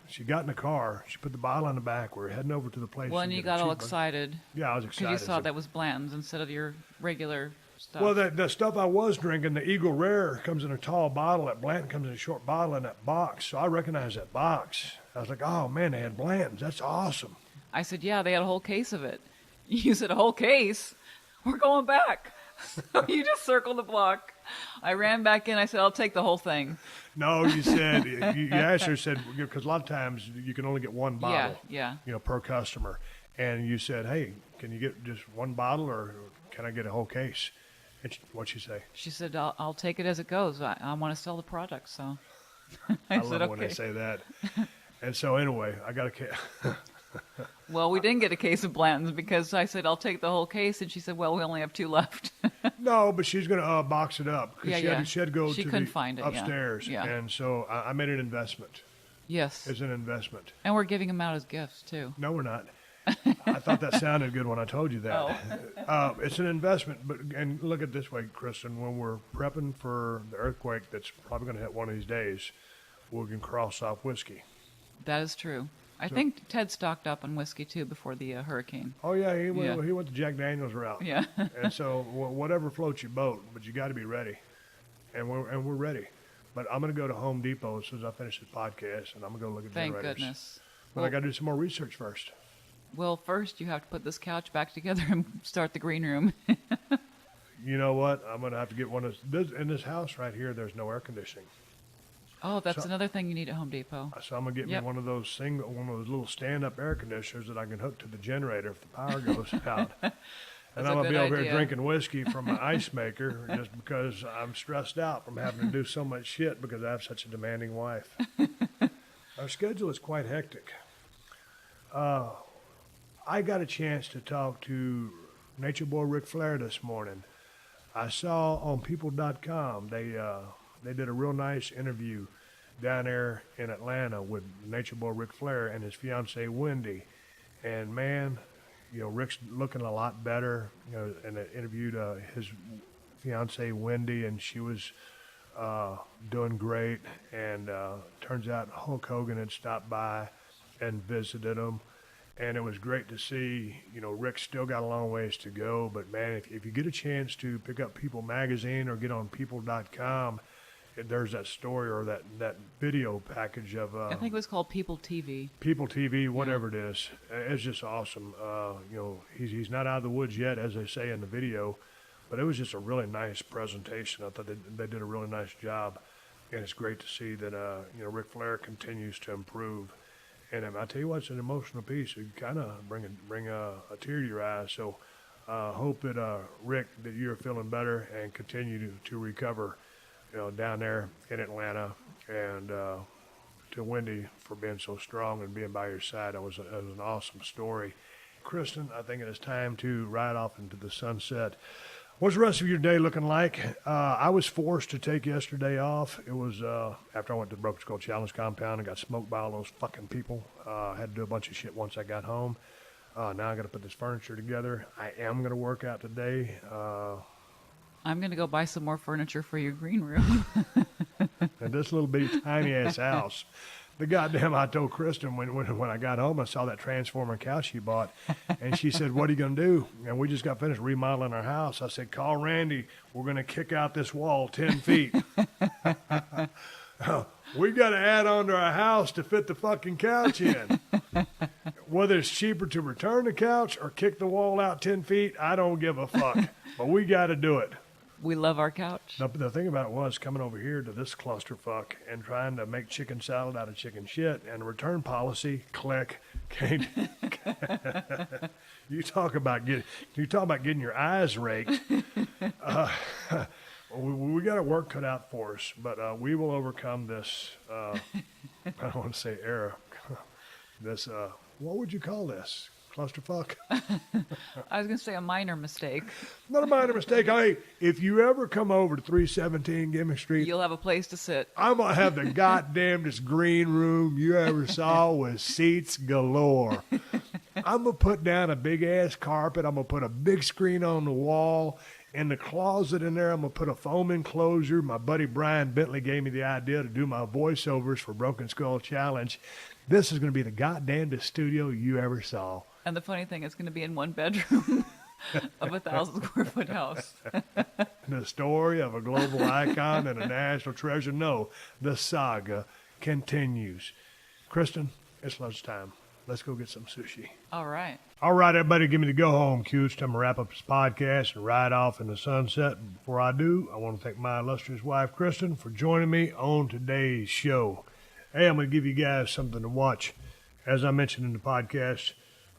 Speaker 1: she got in the car. She put the bottle in the back. We were heading over to the place.
Speaker 4: Well, and you got all excited.
Speaker 1: Yeah, I was excited.
Speaker 4: Because you saw that was Blanton's instead of your regular stuff.
Speaker 1: Well, the stuff I was drinking, the Eagle Rare, comes in a tall bottle. That Blanton comes in a short bottle in that box. So I recognized that box. I was like, oh, man, they had Blanton's. That's awesome.
Speaker 4: I said, yeah, they had a whole case of it. You said, a whole case? We're going back. So you just circled the block. I ran back in. I said, I'll take the whole thing.
Speaker 1: No, you said, you actually said, because a lot of times you can only get 1 bottle,
Speaker 4: yeah.
Speaker 1: Per customer. And you said, hey, can you get just 1 bottle or can I get a whole case? And what'd she say?
Speaker 4: She said, I'll take it as it goes. I want to sell the product, so
Speaker 1: I
Speaker 4: said,
Speaker 1: love
Speaker 4: okay.
Speaker 1: when they say that. And so anyway, I got a case.
Speaker 4: Well, we didn't get a case of Blanton's because I said, I'll take the whole case. And she said, well, we only have 2 left.
Speaker 1: No, but she's going to box it up.
Speaker 4: Yeah,
Speaker 1: she had to go
Speaker 4: she
Speaker 1: to
Speaker 4: couldn't find it,
Speaker 1: upstairs.
Speaker 4: Yeah.
Speaker 1: And so I made an investment.
Speaker 4: Yes.
Speaker 1: It's an investment.
Speaker 4: And we're giving them out as gifts, too.
Speaker 1: No, we're not. I thought that sounded good when I told you that.
Speaker 4: Oh.
Speaker 1: It's an investment. And look at it this way, Kristin. When we're prepping for the earthquake that's probably going to hit one of these days, we can cross off whiskey.
Speaker 4: That is true. I think Ted stocked up on whiskey, too, before the hurricane.
Speaker 1: Oh, yeah, he went the Jack Daniels route.
Speaker 4: Yeah.
Speaker 1: And so whatever floats your boat, but you got to be ready. And we're ready. But I'm going to go to Home Depot as soon as I finish this podcast, and I'm going to go look at generators.
Speaker 4: Thank goodness.
Speaker 1: But I got to do some more research first.
Speaker 4: Well, first you have to put this couch back together and start the green room.
Speaker 1: You know what? I'm going to have to get one of those. In this house right here, there's no air conditioning.
Speaker 4: Oh, that's another thing you need at Home Depot.
Speaker 1: So I'm going to get me one of those little stand-up air conditioners that I can hook to the generator if the power goes out. And I'm going to be over here drinking whiskey from my ice maker just because I'm stressed out from having to do so much shit because I have such a demanding wife. Our schedule is quite hectic. I got a chance to talk to Nature Boy Ric Flair this morning. I saw on People.com they did a real nice interview down there in Atlanta with Nature Boy Ric Flair and his fiancee Wendy. And man, Rick's looking a lot better. And they interviewed his fiancee Wendy, and she was doing great. And turns out Hulk Hogan had stopped by and visited him. And it was great to see, Rick's still got a long ways to go. But, man, if you get a chance to pick up People Magazine or get on People.com, there's that story or that video package of...
Speaker 4: I think it was called People TV.
Speaker 1: People TV, whatever it is. It's just awesome. He's not out of the woods yet, as they say in the video. But it was just a really nice presentation. I thought they did a really nice job. And it's great to see that, Ric Flair continues to improve. And I tell you what, it's an emotional piece. It kind of bring a tear to your eyes. So hope that, Rick, that you're feeling better and continue to recover, down there in Atlanta. And to Wendy for being so strong and being by your side. It was an awesome story. Kristin, I think it is time to ride off into the sunset. What's the rest of your day looking like? I was forced to take yesterday off. It was after I went to the Broken Skull Challenge compound and got smoked by all those fucking people. I had to do a bunch of shit once I got home. Now I got to put this furniture together. I am going to work out today.
Speaker 4: I'm going to go buy some more furniture for your green room.
Speaker 1: And this little bitty tiny-ass house. The goddamn, I told Kristin when I got home, I saw that transformer couch she bought, and she said, what are you going to do? And we just got finished remodeling our house. I said, call Randy. We're going to kick out this wall 10 feet. We got to add on to our house to fit the fucking couch in. Whether it's cheaper to return the couch or kick the wall out 10 feet, I don't give a fuck. But we got to do it.
Speaker 4: We love our couch.
Speaker 1: The thing about it was coming over here to this clusterfuck and trying to make chicken salad out of chicken shit and return policy, click, can't. You talk about getting your eyes raked. We got our work cut out for us, but we will overcome this. I don't want to say era. This what would you call this? Clusterfuck?
Speaker 4: I was going to say a minor mistake.
Speaker 1: Not a minor mistake. Hey, if you ever come over to 317 Gimmick Street,
Speaker 4: You'll have a place to sit.
Speaker 1: I'm going to have the goddamnedest green room you ever saw with seats galore. I'm going to put down a big-ass carpet. I'm going to put a big screen on the wall. In the closet in there, I'm going to put a foam enclosure. My buddy Brian Bentley gave me the idea to do my voiceovers for Broken Skull Challenge. This is going to be the goddamnedest studio you ever saw.
Speaker 4: And the funny thing, it's going to be in one bedroom of a 1,000-square-foot house.
Speaker 1: The story of a global icon and a national treasure. No, the saga continues. Kristin, it's lunchtime. Let's go get some sushi.
Speaker 4: All right.
Speaker 1: All right, everybody, give me the go-home cue. It's time to wrap up this podcast and ride off in the sunset. Before I do, I want to thank my illustrious wife, Kristin, for joining me on today's show. Hey, I'm going to give you guys something to watch. As I mentioned in the podcast,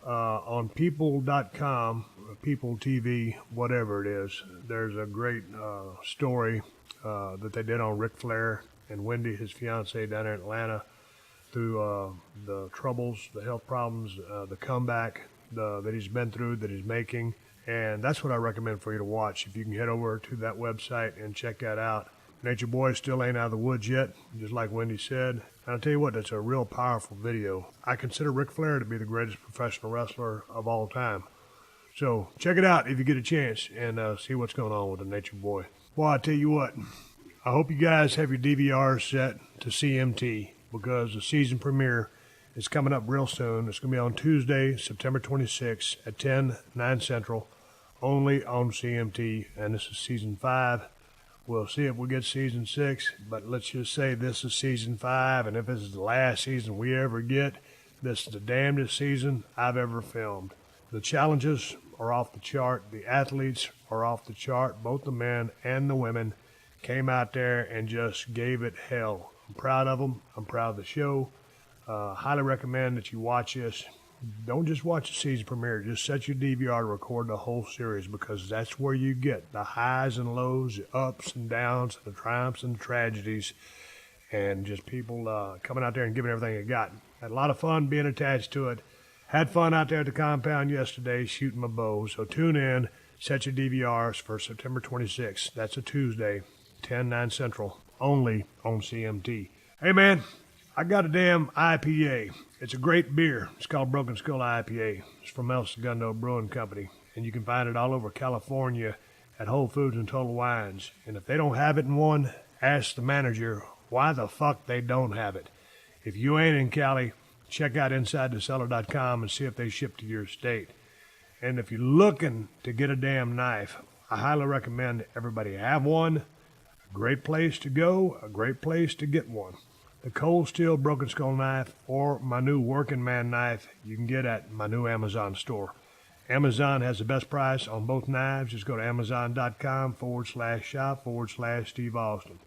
Speaker 1: on people.com, People TV, whatever it is, there's a great story that they did on Ric Flair and Wendy, his fiance, down there in Atlanta, through the troubles, the health problems, the comeback that he's been through, that he's making. And that's what I recommend for you to watch. If you can head over to that website and check that out. Nature Boy still ain't out of the woods yet, just like Wendy said. And I'll tell you what, that's a real powerful video. I consider Ric Flair to be the greatest professional wrestler of all time. So check it out if you get a chance and see what's going on with the Nature Boy. Well, I tell you what, I hope you guys have your DVRs set to CMT because the season premiere is coming up real soon. It's going to be on Tuesday, September 26th at 9 Central, only on CMT, and this is season 5. We'll see if we get season 6, but let's just say this is season 5, and if this is the last season we ever get, this is the damnedest season I've ever filmed. The challenges are off the chart. The athletes are off the chart. Both the men and the women came out there and just gave it hell. I'm proud of them. I'm proud of the show. Highly recommend that you watch this. Don't just watch the season premiere. Just set your DVR to record the whole series because that's where you get the highs and lows, the ups and downs, the triumphs and the tragedies, and just people coming out there and giving everything they got. Had a lot of fun being attached to it. Had fun out there at the compound yesterday shooting my bow. So tune in, set your DVRs for September 26th. That's a Tuesday, 9 Central, only on CMT. Hey, man. I got a damn IPA. It's a great beer. It's called Broken Skull IPA. It's from El Segundo Brewing Company, and you can find it all over California at Whole Foods and Total Wines. And if they don't have it in one, ask the manager why the fuck they don't have it. If you ain't in Cali, check out InsideTheCellar.com and see if they ship to your state. And if you're looking to get a damn knife, I highly recommend everybody have one. A great place to go, a great place to get one. The Cold Steel Broken Skull knife or my new Working Man knife you can get at my new Amazon store. Amazon has the best price on both knives. Just go to Amazon.com/shop/Steve Austin.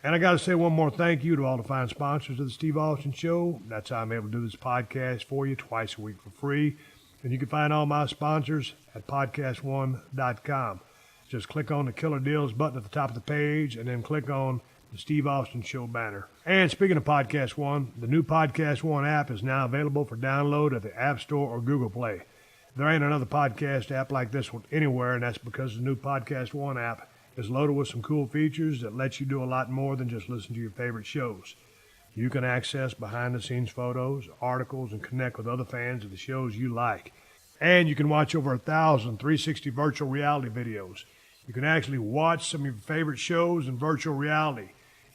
Speaker 1: And I got to say one more thank you to all the fine sponsors of the Steve Austin Show. That's how I'm able to do this podcast for you twice a week for free. And you can find all my sponsors at podcastone.com. Just click on the Killer Deals button at the top of the page and then click on the Steve Austin Show banner. And speaking of Podcast One, the new Podcast One app is now available for download at the App Store or Google Play. There ain't another podcast app like this one anywhere, and that's because the new Podcast One app is loaded with some cool features that let you do a lot more than just listen to your favorite shows. You can access behind-the-scenes photos, articles, and connect with other fans of the shows you like. And you can watch over 1,000 360 virtual reality videos. You can actually watch some of your favorite shows in virtual reality.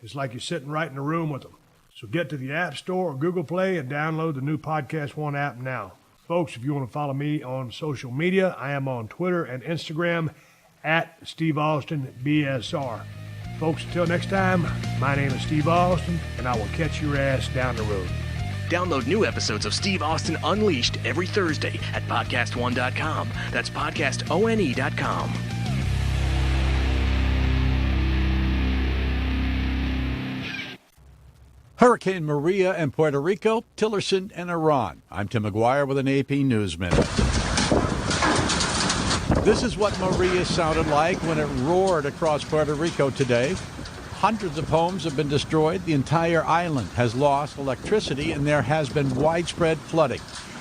Speaker 1: It's like you're sitting right in the room with them. So get to the App Store or Google Play and download the new Podcast One app now. Folks, if you want to follow me on social media, I am on Twitter and Instagram at Steve Austin BSR. Folks, until next time, my name is Steve Austin, and I will catch your ass down the road.
Speaker 9: Download new episodes of Steve Austin Unleashed every Thursday at podcastone.com. That's podcastone.com.
Speaker 10: Hurricane Maria in Puerto Rico, Tillerson and Iran. I'm Tim McGuire with an AP News Minute. This is what Maria sounded like when it roared across Puerto Rico today. Hundreds of homes have been destroyed. The entire island has lost electricity, and there has been widespread flooding.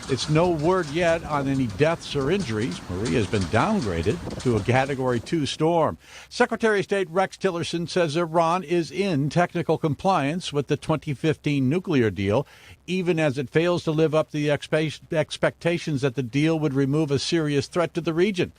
Speaker 10: It's no word yet on any deaths or injuries. Maria has been downgraded to a Category 2 storm. Secretary of State Rex Tillerson says Iran is in technical compliance with the 2015 nuclear deal, even as it fails to live up to the expectations that the deal would remove a serious threat to the region.